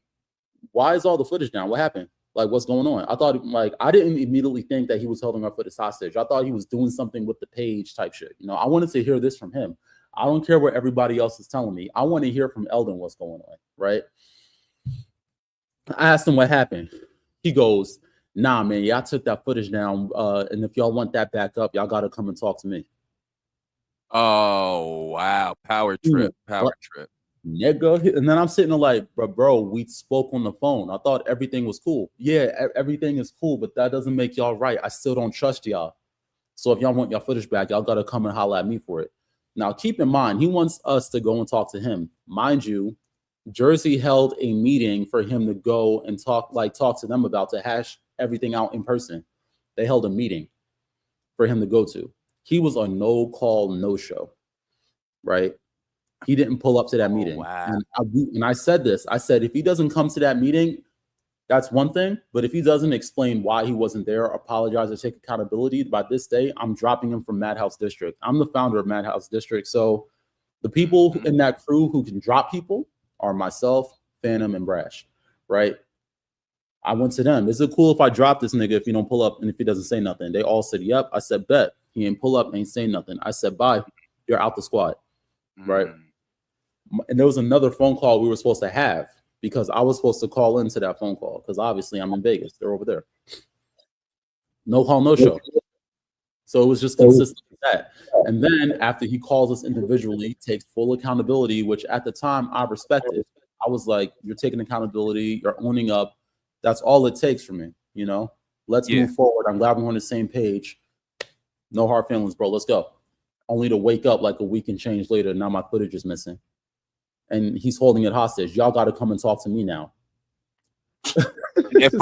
why is all the footage down? What happened? Like, what's going on? I thought, like, I didn't immediately think that he was holding our footage hostage. I thought he was doing something with the page type shit. I wanted to hear this from him. I don't care what everybody else is telling me. I want to hear from Eldon what's going on, right? I asked him what happened. He goes, nah, man, y'all took that footage down. And if y'all want that back up, y'all got to come and talk to me. Oh, wow. Power trip. Power trip. Nigga. And then I'm sitting there like, bro, we spoke on the phone. I thought everything was cool. Yeah, everything is cool, but that doesn't make y'all right. I still don't trust y'all. So if y'all want y'all footage back, y'all got to come and holler at me for it. Now, keep in mind, he wants us to go and talk to him. Mind you, Jersey held a meeting for him to go and talk to them about, to hash everything out in person. They held a meeting for him to go to. He was a no call, no show, right? He didn't pull up to that meeting. Wow. And I said this. I said, if he doesn't come to that meeting, that's one thing. But if he doesn't explain why he wasn't there, apologize, or take accountability, by this day, I'm dropping him from Madhouse District. I'm the founder of Madhouse District. So the people in that crew who can drop people are myself, Phantom, and Brash, right? I went to them. Is it cool if I drop this nigga if you don't pull up and if he doesn't say nothing? They all said, yep. I said, bet. He ain't pull up, ain't say nothing. I said, bye. You're out the squad, right? And there was another phone call we were supposed to have because I was supposed to call into that phone call because obviously I'm in Vegas. They're over there. No call, no show. So it was just consistent with that. And then after he calls us individually, takes full accountability, which at the time I respected. I was like, you're taking accountability, you're owning up. That's all it takes for me, Let's move forward. I'm glad we're on the same page. No hard feelings, bro. Let's go. Only to wake up like a week and change later. Now my footage is missing. And he's holding it hostage. Y'all got to come and talk to me now. If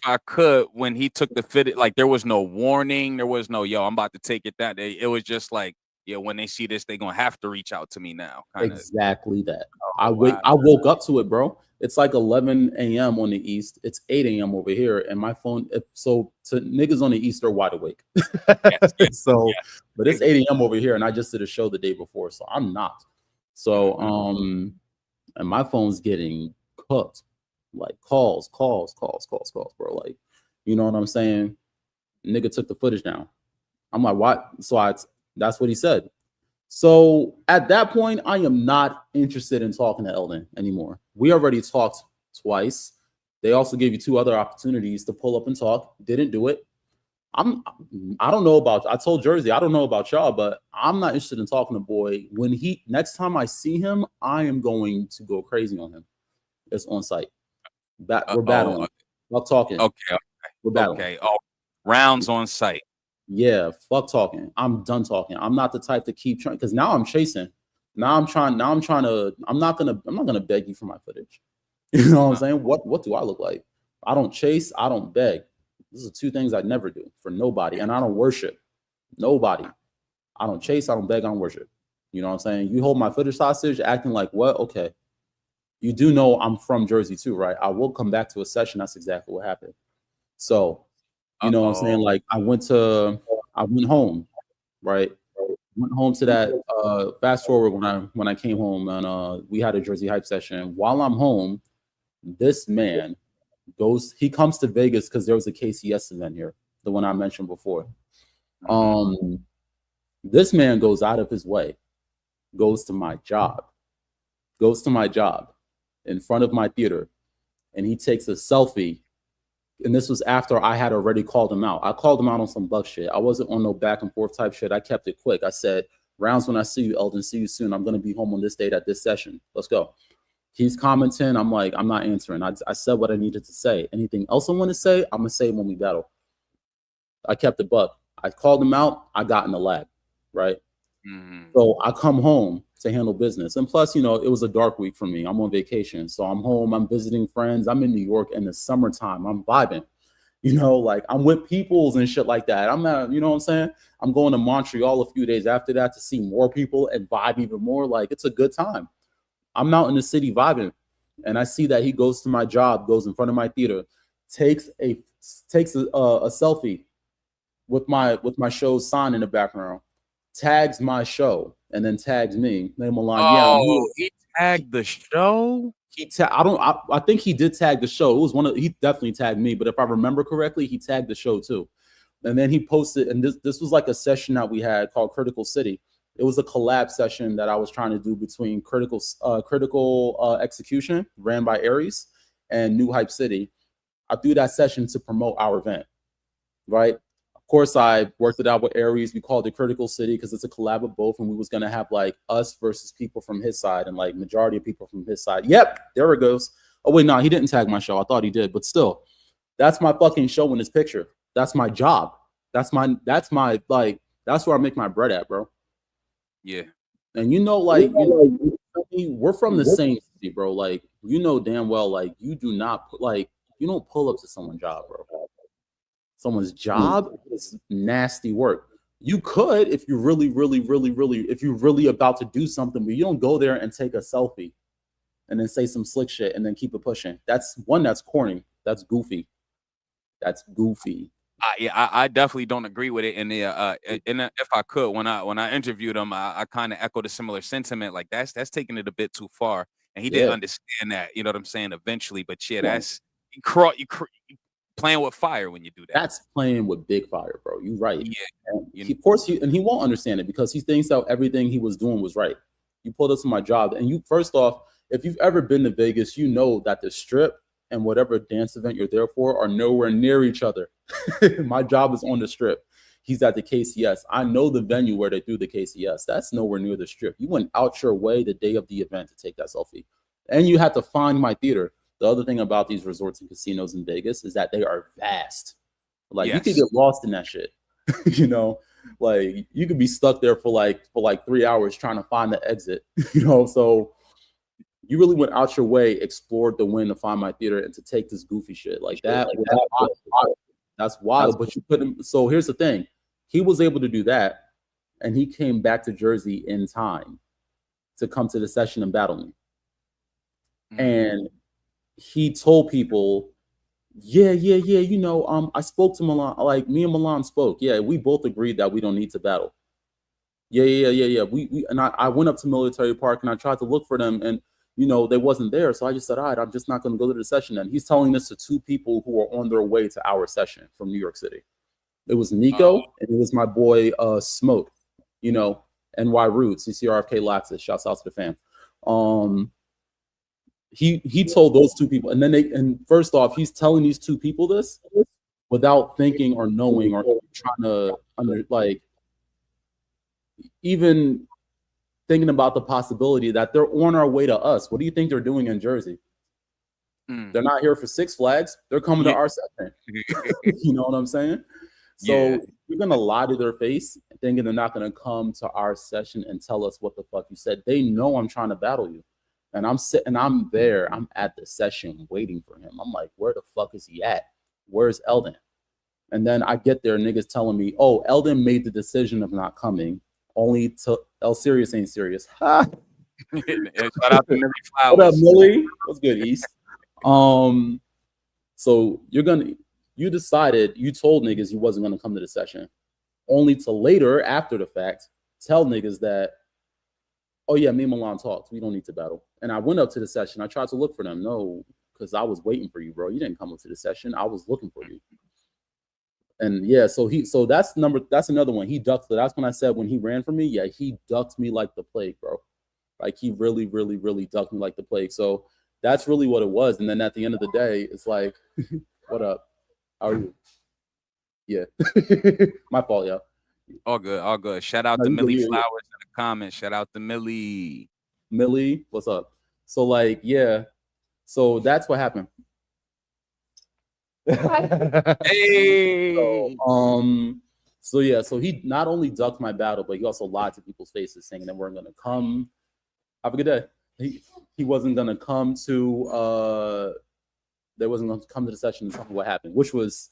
I could, when he took the fit, like there was no warning, there was no, yo, I'm about to take it down. It was just like, yeah, when they see this, they're gonna have to reach out to me now. Exactly that. I woke up to it, bro. It's like 11 a.m. on the East. It's 8 a.m. over here, and my phone. So to niggas on the East are wide awake. But it's 8 a.m. over here, and I just did a show the day before, so I'm not. So and my phone's getting cooked, like calls, bro. Like, you know what I'm saying? Nigga took the footage down. I'm like, what? So that's what he said. So at that point, I am not interested in talking to Eldon anymore. We already talked twice. They also gave you 2 other opportunities to pull up and talk. Didn't do it. I don't know about, I told Jersey, I don't know about y'all, but I'm not interested in talking to boy. When next time I see him, I am going to go crazy on him. It's on site. We're battling. Fuck talking. Okay. We're battling. Okay. Oh, rounds on site. Yeah, fuck talking. I'm done talking. I'm not the type to keep trying, because now I'm chasing. I'm not gonna beg you for my footage. You know what I'm saying? What do I look like? I don't chase, I don't beg. These are 2 things I never do for nobody. And I don't worship nobody. I don't chase, I don't beg, I don't worship. You know what I'm saying? You hold my footage hostage, acting like what? Okay. You do know I'm from Jersey too, right? I will come back to a session. That's exactly what happened. So, you know what I'm saying? Like I went home, right? Went home to that. Fast forward when I came home and we had a Jersey hype session. While I'm home, this man he comes to Vegas because there was a KCS event here, the one I mentioned before. This man goes out of his way, goes to my job, in front of my theater, and he takes a selfie. And this was after I had already called him out. I called him out on some buck shit. I wasn't on no back and forth type shit. I kept it quick. I said, rounds when I see you, Eldon. See you soon. I'm going to be home on this date at this session. Let's go. He's commenting. I'm like, I'm not answering. I said what I needed to say. Anything else I want to say, I'm going to say when we battle. I kept the buck. I called him out. I got in the lab, right? Mm-hmm. So I come home to handle business. And plus, you know, it was a dark week for me. I'm on vacation. So I'm home. I'm visiting friends. I'm in New York in the summertime. I'm vibing. You know, like I'm with peoples and shit like that. I'm not, you know what I'm saying? I'm going to Montreal a few days after that to see more people and vibe even more. Like it's a good time. I'm out in the city vibing. And I see that he goes to my job, goes in front of my theater, takes a selfie with my show's sign in the background, tags my show, and then tags me. Name Milan. Oh, he tagged the show. I think he did tag the show. It was he definitely tagged me, but if I remember correctly, he tagged the show too. And then he posted, and this was like a session that we had called Critical City. It was a collab session that I was trying to do between Critical Execution, ran by Aries, and New Hype City. I threw that session to promote our event, right? Of course, I worked it out with Aries. We called it Critical City because it's a collab of both, and we was gonna have like us versus people from his side, and like majority of people from his side. Yep, there it goes. Oh wait, no, he didn't tag my show. I thought he did, but still, that's my fucking show in this picture. That's my job. That's my like that's where I make my bread at, bro. Yeah. And you know, like we're from the same city, bro. Like you know damn well, like you do not you don't pull up to someone's job, bro. Someone's job is nasty work. You could if you're really if you're really about to do something, but you don't go there and take a selfie and then say some slick shit and then keep it pushing. That's corny. That's goofy. That's goofy. I definitely don't agree with it. And if I could, when I interviewed him, I kind of echoed a similar sentiment. Like that's taking it a bit too far, and he didn't understand that. You know what I'm saying? Eventually, but yeah, that's you playing with fire when you do that. That's playing with big fire, bro. You're right. Yeah. Of course, he won't understand it because he thinks that everything he was doing was right. You pulled up to my job, and you first off, if you've ever been to Vegas, you know that the Strip and whatever dance event you're there for are nowhere near each other. My job is on the Strip. He's at the KCS. I know the venue where they do the KCS. That's nowhere near the Strip. You went out your way the day of the event to take that selfie, and you had to find my theater. The other thing about these resorts and casinos in Vegas is that they are vast. Like you could get lost in that shit. You know, like you could be stuck there for like 3 hours trying to find the exit. You know, so you really went out your way, explored the Wynn to find my theater and to take this goofy shit like that. That's wild. But you couldn't. So here's the thing: he was able to do that, and he came back to Jersey in time to come to the session and battle me. And he told people, yeah, you know, I spoke to Milan, like me and Milan spoke. Yeah, we both agreed that we don't need to battle. Yeah. We and I went up to Military Park and I tried to look for them, and you know, they wasn't there. So I just said, all right, I'm just not going to go to the session. And he's telling this to two people who are on their way to our session from New York City. It was Nico and it was my boy Smoke, you know, NY Roots, CCRFK Laxis. Shouts out to the fam. He told those two people, and then first off, he's telling these two people this without thinking or knowing or trying to even thinking about the possibility that they're on our way to us. What do you think they're doing in Jersey? They're not here for Six Flags. They're coming to our session. You know what I'm saying? So you're gonna lie to their face, thinking they're not gonna come to our session and tell us what the fuck you said. They know I'm trying to battle you. And I'm sitting, I'm there, I'm at the session waiting for him. I'm like, where the fuck is he at? Where's Eldon? And then I get there, niggas telling me, oh, Eldon made the decision of not coming, only to Cerious ain't serious. Ha! Shout out to Millie Flowers. What up, Millie? What's good, East? So you decided, you told niggas you wasn't gonna come to the session, only to later, after the fact, tell niggas that, oh yeah, me and Milan talked. We don't need to battle. And I went up to the session. I tried to look for them. No, because I was waiting for you, bro. You didn't come up to the session. I was looking for you. And yeah, so that's another one. He ducked. That's when I said when he ran for me, yeah, he ducked me like the plague, bro. Like he really ducked me like the plague. So That's really what it was. And then at the end of the day, it's like, what up? How are you? Yeah. My fault, yo. All good, all good. Shout out to Millie Flowers in the comments. Shout out to Millie. Millie, what's up? So like, yeah. So that's what happened. Hey. So yeah, so he not only ducked my battle, but he also lied to people's faces, saying they weren't gonna come. Have a good day. He wasn't gonna come to they wasn't gonna come to the session and tell me what happened, which was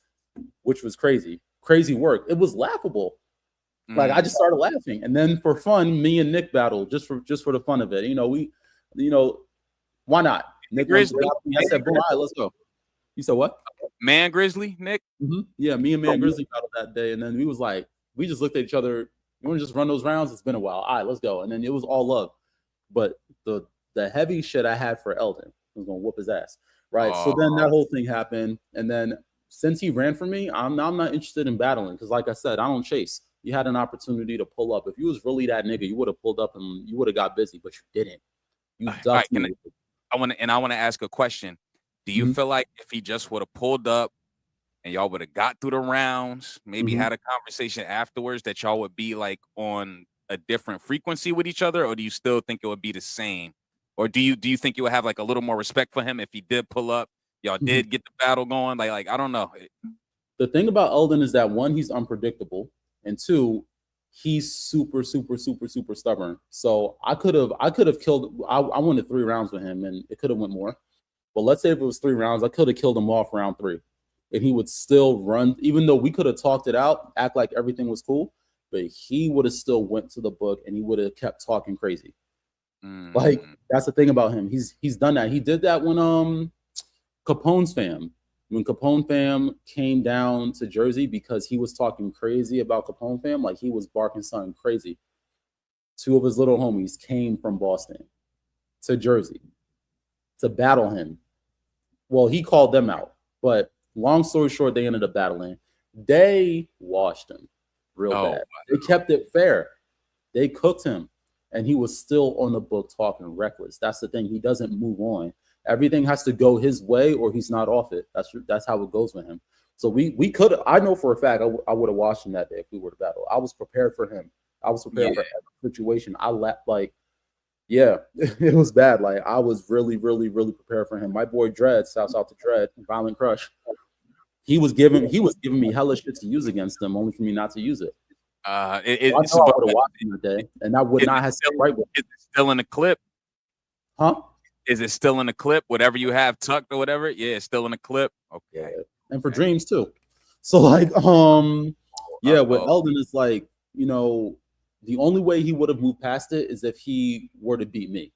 crazy. Crazy work. It was laughable. Like I just started laughing. And then for fun, me and Nick battled just for the fun of it. Why not? Nick Grizzly. I said, boom, all right, let's go. You said what? Man Grizzly, Nick? Mm-hmm. Yeah, me and Man Grizzly battled that day. And then we was like, we just looked at each other. You want to just run those rounds? It's been a while. All right, let's go. And then it was all love. But the heavy shit I had for Eldon was going to whoop his ass. Right. So then that whole thing happened. And then since he ran for me, I'm not interested in battling. Because like I said, I don't chase. You had an opportunity to pull up. If you was really that nigga, you would have pulled up and you would have got busy, but you didn't. You ducked me. I want to ask a question. Do you feel like if he just would have pulled up and y'all would have got through the rounds, maybe had a conversation afterwards, that y'all would be like on a different frequency with each other, or do you still think it would be the same? Or do you think you would have like a little more respect for him if he did pull up? Y'all did get the battle going? Like I don't know. The thing about Eldon is that one, he's unpredictable, and two, he's super, super, super, super stubborn. So I could have killed. I wanted 3 rounds with him, and it could have went more. But let's say if it was 3 rounds, I could have killed him off round 3, and he would still run. Even though we could have talked it out, act like everything was cool, but he would have still went to the book, and he would have kept talking crazy. Like that's the thing about him. He's done that. He did that when Capone's fam. When Capone fam came down to Jersey because he was talking crazy about Capone fam, like he was barking something crazy. 2 of his little homies came from Boston to Jersey to battle him. Well, he called them out, but long story short, they ended up battling. They washed him real bad. They kept it fair. They cooked him, and he was still on the book talking reckless. That's the thing. He doesn't move on. Everything has to go his way, or he's not off it. That's how it goes with him. So we could. I know for a fact I would have watched him that day if we were to battle. I was prepared for him. I was prepared for every situation. I left it was bad. Like I was really, really, really prepared for him. My boy Dread, shouts out to Dread, Violent Crush. He was giving me hella shit to use against him, only for me not to use it. I would have watched him that day, and I would not have stayed right with him. Is it still in the clip? Huh? Is it still in the clip? Whatever you have tucked or whatever? Yeah, it's still in the clip. Okay. Yeah. And for Dreams too. So like, with Eldon, it's like, the only way he would have moved past it is if he were to beat me,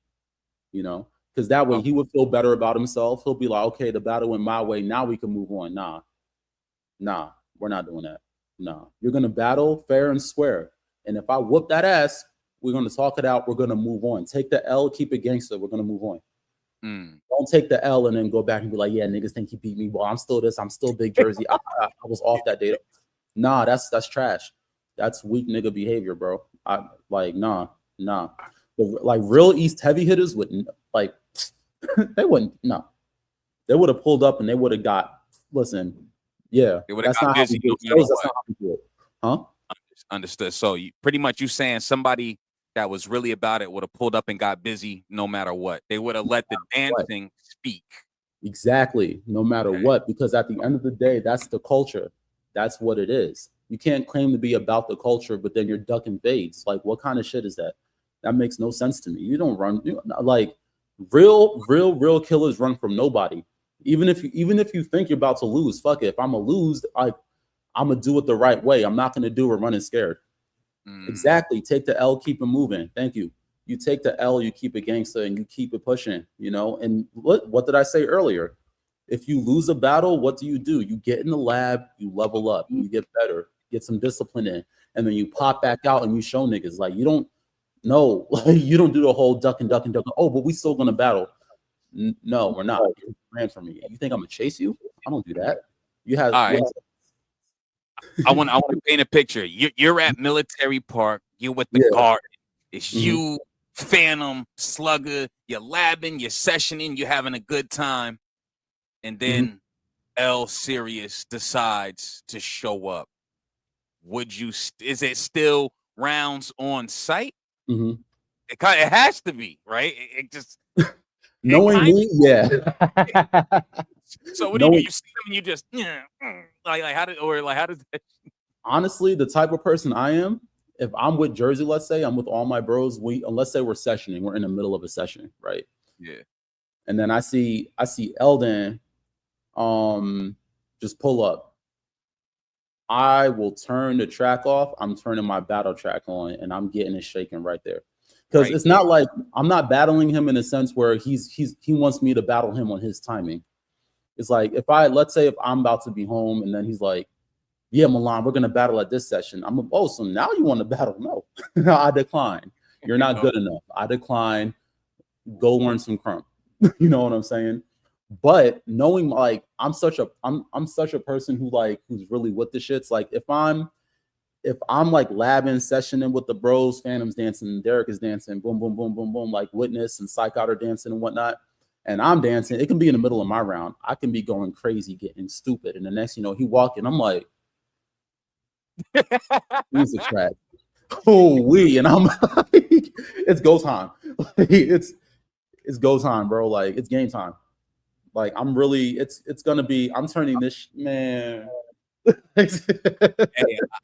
because that way he would feel better about himself. He'll be like, okay, the battle went my way. Now we can move on. Nah, we're not doing that. Nah, you're going to battle fair and square. And if I whoop that ass, we're going to talk it out. We're going to move on. Take the L, keep it gangster. We're going to move on. Don't take the L and then go back and be like, yeah, niggas think he beat me. Well, I'm still this. I'm still Big Jersey. I was off that day. Nah, that's trash. That's weak nigga behavior, bro. Nah. But, like real East heavy hitters wouldn't they wouldn't. No, they would have pulled up and they would have got. Listen, yeah, that's not how we do it. That's not how we do it. Huh? Understood. So you saying somebody that was really about it would have pulled up and got busy no matter what. They would have let the dancing speak. Exactly, no matter what, because at the end of the day, that's the culture. That's what it is. You can't claim to be about the culture, but then you're ducking fades. Like, what kind of shit is that? That makes no sense to me. You don't run like real killers run from nobody. Even if you think you're about to lose, fuck it. If I'm gonna lose, I'm gonna do it the right way. I'm not gonna do it running scared. Exactly. Take the L, keep it moving. Thank you. You take the L, you keep it gangster, and you keep it pushing, And what did I say earlier? If you lose a battle, what do? You get in the lab, you level up, you get better, get some discipline in, and then you pop back out and you show niggas. Like, you don't you don't do the whole duck and duck and duck. Oh, but we still gonna battle. No, we're not. You ran from me. You think I'm gonna chase you? I don't do that. You have. All right. I want to paint a picture. You're at Military Park. You're with the guard. It's you, Phantom, Slugger, you're labbing, you're sessioning, you're having a good time, and then Cerious decides to show up. Would you? Is it still rounds on site? Mm-hmm. It has to be, right? It just Knowing me, yeah. So what do? Knowing, You see them and you just like how does that? honestly, the type of person I am, if I'm with Jersey, let's say I'm with all my bros, let's say we're sessioning, we're in the middle of a session, right? Yeah. And then I see Eldon just pull up. I will turn the track off. I'm turning my battle track on, and I'm getting it shaking right there. Because it's not like I'm not battling him in a sense where he wants me to battle him on his timing. It's like let's say if I'm about to be home and then he's like, yeah, Milan, we're gonna battle at this session. So now you want to battle? No, I decline. You're not good enough. I decline. Go learn some crump. You know what I'm saying? But knowing like I'm such a person who's really with the shits. Like if I'm like labbing, sessioning with the bros, Phantom's dancing, Derek is dancing, boom, boom, boom, boom, boom, like Witness and Psych Out are dancing and whatnot. And I'm dancing. It can be in the middle of my round. I can be going crazy, getting stupid. And the next, he walking. I'm like, he's a track. Oh, and I'm like, it's go time. It's go time, bro. Like it's game time. Like I'm really, it's gonna be. I'm turning this man. Hey,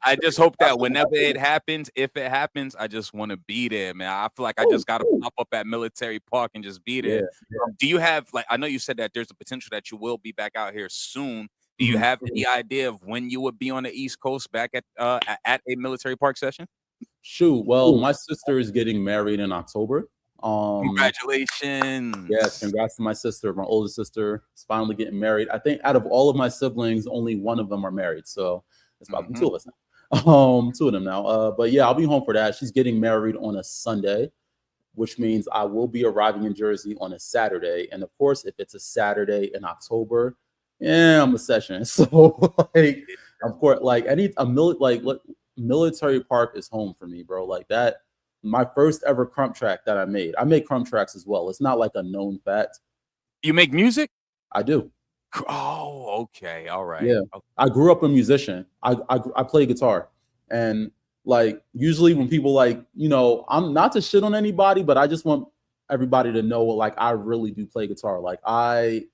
I just hope that whenever it happens, if it happens, I just want to be there, man. I feel like I just gotta pop up at Military Park and just be there. Yeah. Do you have I know you said that there's a potential that you will be back out here soon. Do you have any idea of when you would be on the East Coast back at a Military Park session? Shoot, well, my sister is getting married in October. Congratulations. Yes, congrats to my sister. My older sister is finally getting married. I think out of all of my siblings, only one of them are married. So it's about two of us now. Two of them now. But yeah, I'll be home for that. She's getting married on a Sunday, which means I will be arriving in Jersey on a Saturday. And of course, if it's a Saturday in October, I'm a session. So like, of course, like Military Park is home for me, bro. Like that. My first ever crump track that I make crump tracks as well. It's not like a known fact. You make music? I do. Oh, okay. All right. Yeah. Okay. I grew up a musician. I play guitar. And like usually when people I'm not to shit on anybody, but I just want everybody to know like I really do play guitar. I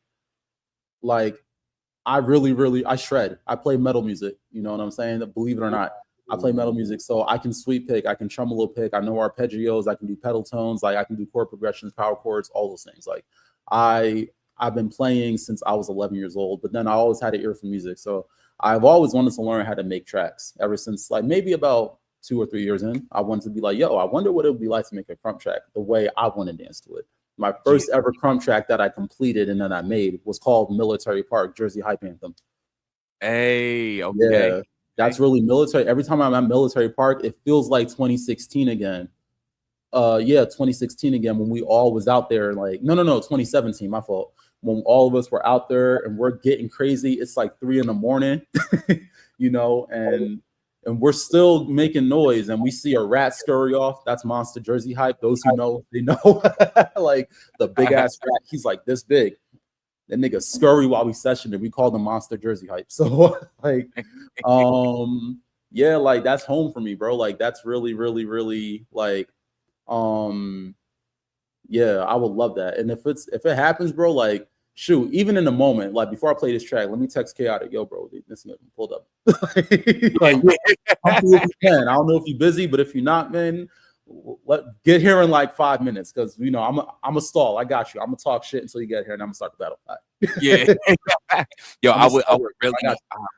shred. I play metal music. You know what I'm saying? Believe it or not. I play metal music, so I can sweep pick, I can tremolo pick, I know arpeggios, I can do pedal tones, like I can do chord progressions, power chords, all those things. Like I've been playing since I was 11 years old, but then I always had an ear for music, so I've always wanted to learn how to make tracks. Ever since like maybe about 2 or 3 years in, I wanted to be like, yo, I wonder what it would be like to make a crump track the way I want to dance to it. My first ever crump track that I completed and then I made was called Military Park, Jersey Hype Anthem. Hey, okay. Yeah. That's really military. Every time I'm at Military Park, it feels like 2016 again. 2016 again when we all was out there. Like, no, 2017, my fault. When all of us were out there and we're getting crazy. It's like 3 a.m, and we're still making noise and we see a rat scurry off. That's Monster Jersey Hype. Those who know, they know. Like the big ass rat, he's like this big. That nigga scurry while we sessioned and we called him Monster Jersey Hype. So like, yeah, like that's home for me, bro. Like that's really, really, really like, yeah, I would love that. And if it happens, bro, like shoot, even in the moment, like before I play this track, let me text Chaotic, yo, bro, this nigga pulled up. Like, I don't know if you're busy, but if you're not, man, get here in like 5 minutes because I'm a stall. I got you. I'm gonna talk shit until you get here, and I'm gonna start the battle. Yeah, yo, I would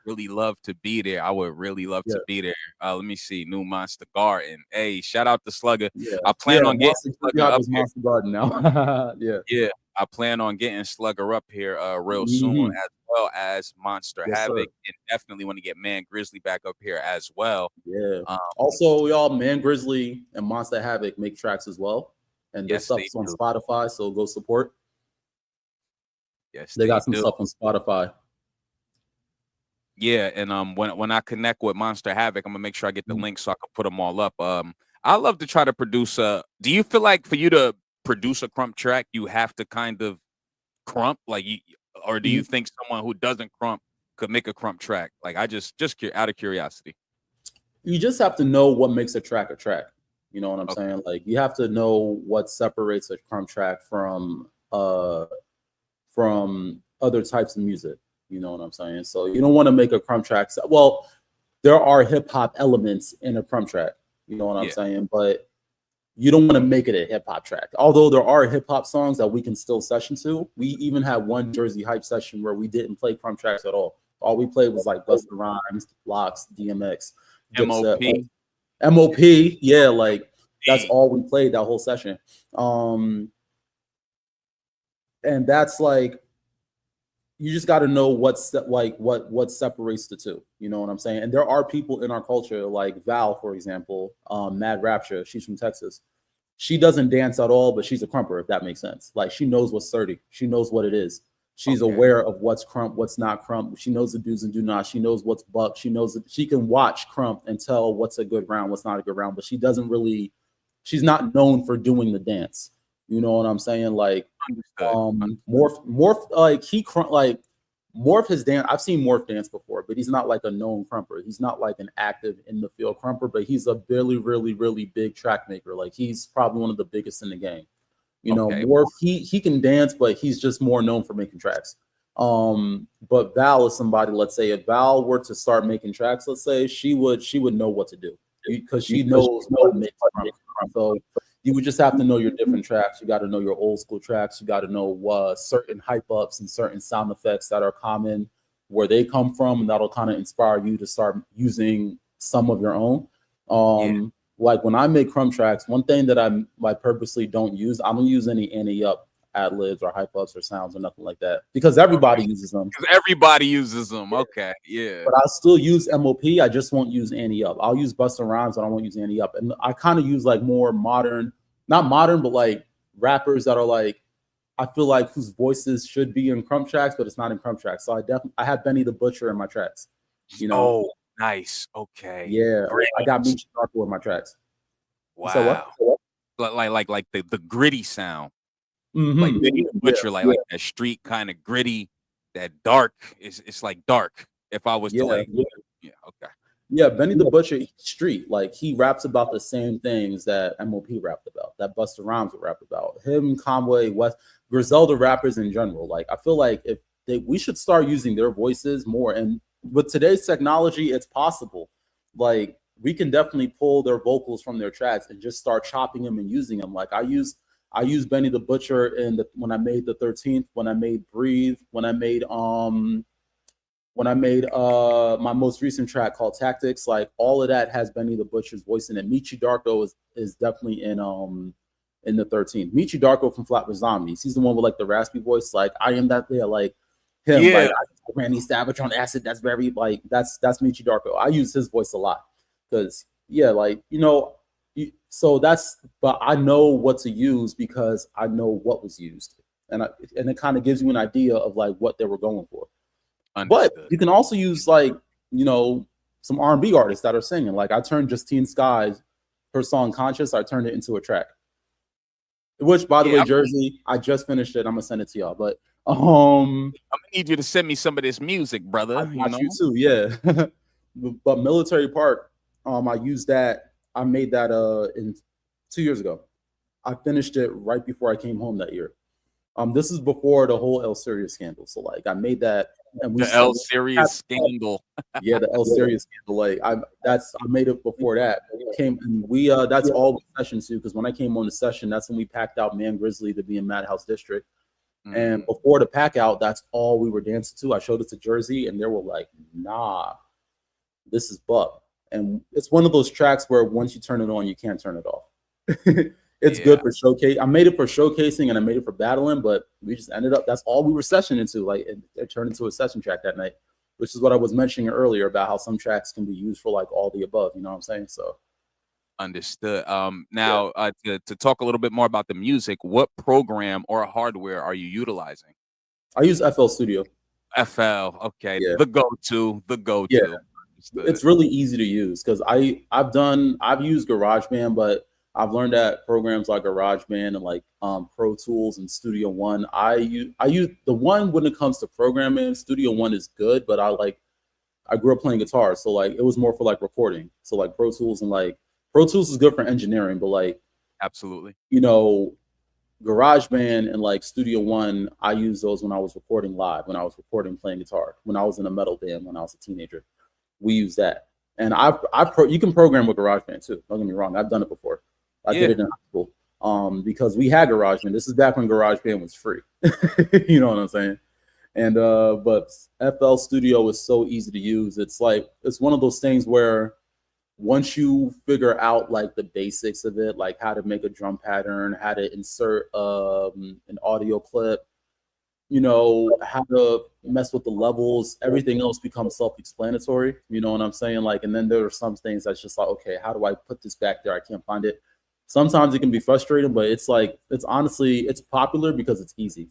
really love to be there. I would really love to be there. Let me see, New Monster Garden. Hey, shout out to Slugger. Yeah. I plan on getting Slugger up here. Monster Garden now. Yeah. I plan on getting Slugger up here real soon, as well as Monster Havoc, and definitely want to get Man Grizzly back up here as well. Yeah. Also, y'all, Man Grizzly and Monster Havoc make tracks as well, and their stuff's on Spotify, so go support. Yes, they got some stuff on Spotify. Yeah, and when I connect with Monster Havoc, I'm gonna make sure I get the link so I can put them all up. I love to try to produce. Do you feel like for you to produce a crump track, you have to kind of crump, like, or do you think someone who doesn't crump could make a crump track? Like, I just out of curiosity. You just have to know what makes a track a track. You know what I'm saying? Like, you have to know what separates a crump track from other types of music. You know what I'm saying? So you don't want to make a crump track. Well, there are hip hop elements in a crump track. You know what I'm saying? But you don't want to make it a hip hop track. Although there are hip hop songs that we can still session to. We even had one Jersey Hype session where we didn't play crump tracks at all. All we played was like Busta Rhymes, Locks, DMX, Dipset, MOP. Yeah, like that's all we played that whole session. And that's like, you just got to know what separates the two. You know what I'm saying? And there are people in our culture, like Val, for example, Mad Rapture. She's from Texas. She doesn't dance at all, but she's a crumper, if that makes sense. Like, she knows what's 30. She knows what it is. She's aware of what's crump, what's not crump. She knows the do's and do not. She knows what's buck. She knows that she can watch crump and tell what's a good round, what's not a good round. But she doesn't really. She's not known for doing the dance. You know what I'm saying? Like, Morph, like Morph has dance. I've seen Morph dance before, but he's not like a known crumper. He's not like an active in the field crumper, but he's a really, really, really big track maker. Like, he's probably one of the biggest in the game. You know, Morph, he can dance, but he's just more known for making tracks. But Val is somebody, let's say if Val were to start making tracks, let's say she would know what to do, because she knows what makes crump. So you would just have to know your different tracks. You got to know your old school tracks. You got to know certain hype ups and certain sound effects that are common, where they come from, and that'll kind of inspire you to start using some of your own. Like, when I make crump tracks, one thing that I purposely don't use, I don't use any ante-up ad libs or hype ups or sounds or nothing like that, because everybody uses them. Everybody uses them. Okay, But I'll still use MOP. I just won't use ante-up. I'll use Busta Rhymes, but I won't use ante-up. And I kind of use like more modern, not modern, but like rappers that are like, I feel like whose voices should be in crump tracks, but it's not in crump tracks. So I have Benny the Butcher in my tracks. You know? Oh, nice. Okay. Yeah, I got Meech Darko in my tracks. Wow. So what? Like the gritty sound. Like Benny the Butcher, like that street kind of gritty, that dark. It's like dark. If I was to okay. Yeah, Benny the Butcher, street, like, he raps about the same things that MOP rapped about, that Busta Rhymes would rap about. Him, Conway, West, Griselda rappers in general. Like, I feel like we should start using their voices more. And with today's technology, it's possible. Like, we can definitely pull their vocals from their tracks and just start chopping them and using them. Like, I use Benny the Butcher when I made the 13th, when I made Breathe, when I made my most recent track called Tactics. Like, all of that has Benny the Butcher's voice in it. Meechy Darko is definitely in the 13th. Meechy Darko from Flatbush Zombies. He's the one with like the raspy voice. Like, I am that there, like him. Yeah. Like, Randy Savage on acid. That's very like that's Meechy Darko. I use his voice a lot because like, you know. So but I know what to use because I know what was used, and it kind of gives you an idea of like what they were going for. Understood. But you can also use, like, you know, some R&B artists that are singing. Like, I turned Justine Sky's, her song Conscious, I turned it into a track. Which, by the way, Jersey, I just finished it. I'm gonna send it to y'all. But I'm gonna need you to send me some of this music, brother. I got you too, yeah. But Military Park, I used that. I made that in 2 years ago. I finished it right before I came home that year. This is before the whole Cerious scandal. So like, I made that, and the Cerious scandal. Yeah, the Cerious scandal. Like, I made it before that. That's all we sessioned to, because when I came on the session, that's when we packed out Man Grizzly to be in Madhouse District. And before the pack out, that's all we were dancing to. I showed it to Jersey, and they were like, "Nah, this is Buck." And it's one of those tracks where once you turn it on, you can't turn it off. It's good for showcase. I made it for showcasing and I made it for battling, but we just ended up, that's all we were sessioning to. Like, it turned into a session track that night, which is what I was mentioning earlier about how some tracks can be used for like all the above. You know what I'm saying? So. Understood. Now, to talk a little bit more about the music, what program or hardware are you utilizing? I use FL Studio. FL, okay. Yeah. The go-to. Yeah. It's really easy to use because I've used GarageBand, but I've learned that programs like GarageBand and like Pro Tools and Studio One. I use the one when it comes to programming. Studio One is good, but I grew up playing guitar, so like it was more for like recording. So like Pro Tools is good for engineering, but like Absolutely. you know GarageBand and like Studio One, I used those when I was recording live, when I was recording playing guitar, when I was in a metal band when I was a teenager. We use that, and you can program with GarageBand too. Don't get me wrong, I've done it before. I did Yeah. it in high school, because we had GarageBand. This is back when GarageBand was free. You know what I'm saying? And but FL Studio is so easy to use. It's one of those things where once you figure out like the basics of it, like how to make a drum pattern, how to insert an audio clip, how to mess with the levels, everything else becomes self-explanatory. You know what I'm saying? Like, and then there are some things that's just like, okay, how do I put this back there? I can't find it. Sometimes it can be frustrating, but it's honestly, it's popular because it's easy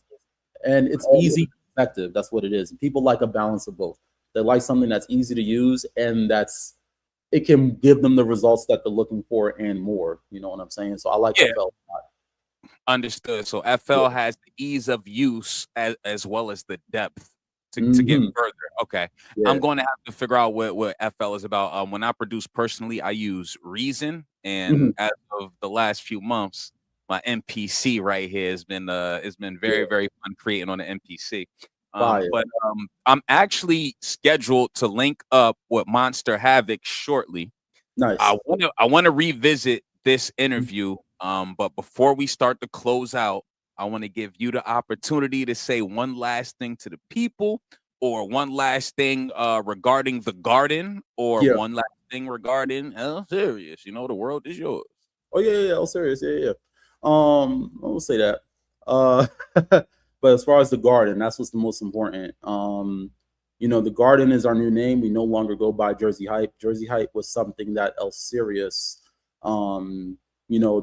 and it's easy, effective. That's what it is. And people like a balance of both. They like something that's easy to use and it can give them the results that they're looking for and more. You know what I'm saying? So I like Yeah. FL. Understood. So Yeah. FL has the ease of use as well as the depth to get Hmm. further. Okay. I'm Yeah. going to have to figure out what FL is about. When I produce personally, I use Reason, and Hmm. as of the last few months, my MPC right here has been very, Yeah. very fun creating on the MPC. Fire. But I'm actually scheduled to link up with Monster Havoc shortly. Nice. I wanna revisit this interview, but before we start to close out, I wanna give you the opportunity to say one last thing to the people, or one last thing, regarding the garden, or Yeah. one last thing regarding Cerious. The world is yours. Oh yeah, yeah, yeah. Oh, serious. Yeah, yeah, yeah. I will say that. Uh, but as far as the garden, that's what's the most important. The garden is our new name. We no longer go by Jersey Hype. Jersey Hype was something that El Serious. Um,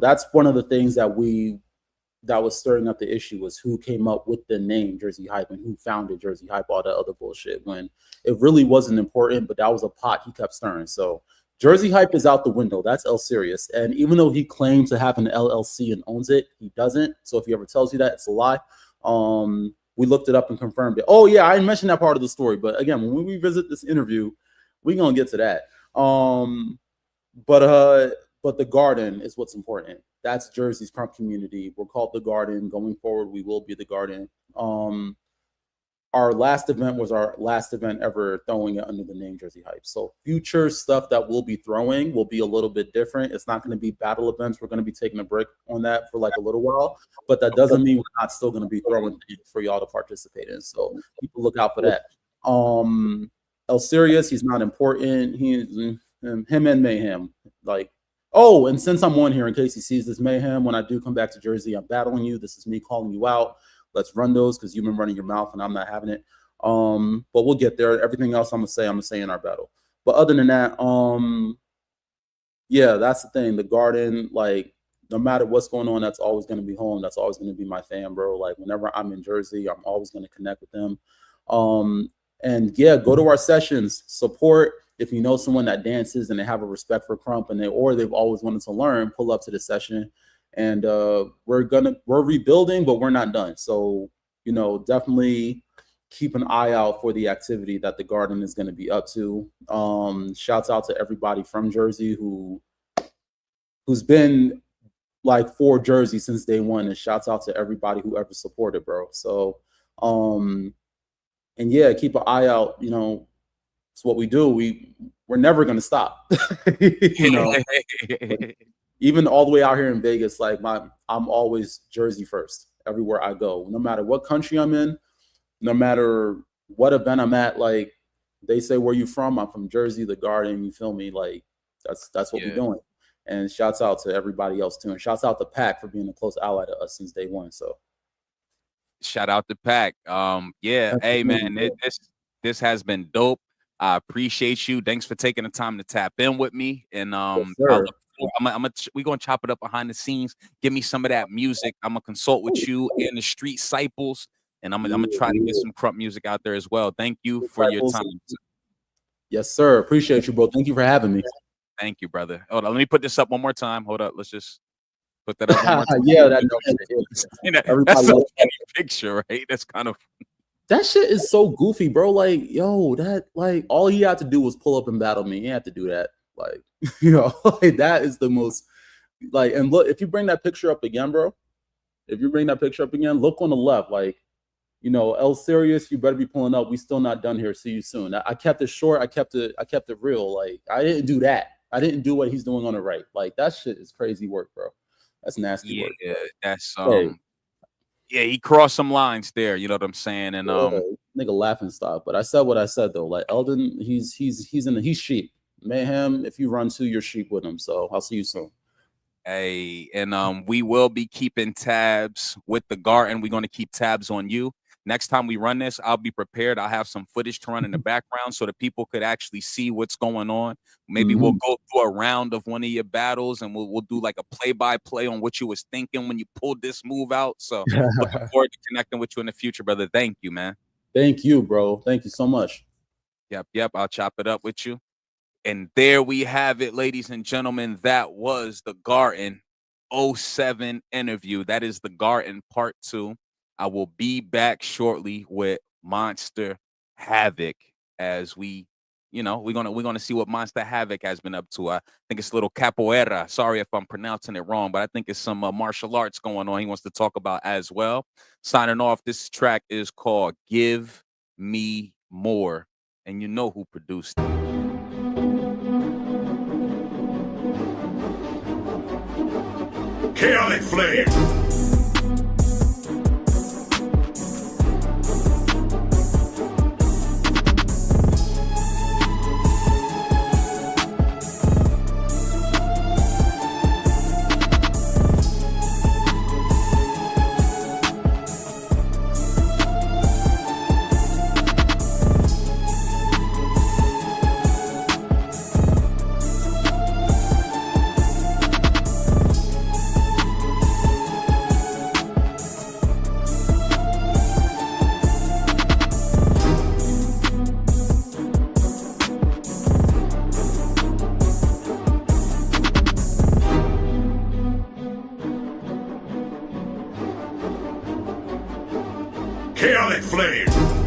that's one of the things that was stirring up the issue was who came up with the name Jersey Hype and who founded Jersey Hype, all that other bullshit. When it really wasn't important, but that was a pot he kept stirring. So Jersey Hype is out the window. That's El Serious. And even though he claims to have an LLC and owns it, he doesn't. So if he ever tells you that, it's a lie. We looked it up and confirmed it. Oh yeah, I didn't mention that part of the story. But again, when we revisit this interview, we're gonna get to that. But uh, but the garden is what's important. That's Jersey's crump community. We're called the Garden. Going forward, we will be the Garden. Our last event was our last event ever throwing it under the name Jersey Hype. So future stuff that we'll be throwing will be a little bit different. It's not going to be battle events. We're going to be taking a break on that for like a little while, but that doesn't mean we're not still going to be throwing things for y'all to participate in. So people look out for that. El Sirius, he's not important. Him and Mayhem. Like, oh, and since I'm on here, in case he sees this Mayhem, when I do come back to Jersey, I'm battling you. This is me calling you out. Let's run those because you've been running your mouth and I'm not having it. But we'll get there. Everything else I'm gonna say in our battle. But other than that, yeah, that's the thing. The garden, like, no matter what's going on, that's always gonna be home. That's always gonna be my fan, bro. Like, whenever I'm in Jersey, I'm always gonna connect with them. And yeah, go to our sessions, support. If you know someone that dances and they have a respect for Crump and they've always wanted to learn, pull up to the session. And we're rebuilding, but we're not done. So, definitely keep an eye out for the activity that the garden is going to be up to. Shouts out to everybody from Jersey who's been like for Jersey since day one, and shouts out to everybody who ever supported, bro. So and yeah, keep an eye out. It's what we do. We're never gonna stop. you know, even all the way out here in Vegas, like I'm always Jersey first everywhere I go. No matter what country I'm in, no matter what event I'm at, like they say where you from, I'm from Jersey, the Garden, you feel me? Like that's what we're doing. And shouts out to everybody else too. And shouts out to Pac for being a close ally to us since day one. So Shout out to Pac. Yeah, hey man, this has been dope. I appreciate you. Thanks for taking the time to tap in with me. And yes, I sir. look forward, we gonna chop it up behind the scenes. Give me some of that music. I'm gonna consult with you and the street disciples, and I'm gonna try to get some crump music out there as well. Thank you for your Disciples. time. Yes, sir. Appreciate you, bro. Thank you for having me. Thank you, brother. Hold on, let me put this up one more time. Hold up. Let's just Put that up one more time. Yeah, that no shit. That's a Everybody funny picture, right? That's kind of that shit is so goofy, bro. Like, yo, that like all he had to do was pull up and battle me. He had to do that. Like, you know, like that is the most like. And look, if you bring that picture up again, bro, if you bring that picture up again, look on the left. Like, you know, Cerious, you better be pulling up. We still not done here. See you soon. I kept it short. I kept it real. Like, I didn't do that. I didn't do what he's doing on the right. Like, that shit is crazy work, bro. That's nasty work. yeah. That's Hey, yeah. He crossed some lines there. You know what I'm saying? And nigga laughing stock. But I said what I said though. Like Eldon, he's sheep. Mayhem, if you run to, you're sheep with him. So I'll see you soon. hey, and we will be keeping tabs with the Garden. We're going to keep tabs on you. Next time we run this, I'll be prepared. I'll have some footage to run in the background so that people could actually see what's going on. Maybe we'll go through a round of one of your battles and we'll do like a play-by-play on what you was thinking when you pulled this move out. So looking forward to connecting with you in the future, brother. Thank you, man. Thank you, bro. Thank you so much. Yep. I'll chop it up with you. And there we have it, ladies and gentlemen. That was the Garden 07 interview. That is the Garden Part 2. I will be back shortly with Monster Havoc as we're gonna see what Monster Havoc has been up to. I think it's a little capoeira. Sorry if I'm pronouncing it wrong, but I think it's some martial arts going on. He wants to talk about as well. Signing off. This track is called "Give Me More," and you know who produced it. Chaotic Flame. Chaotic Flame.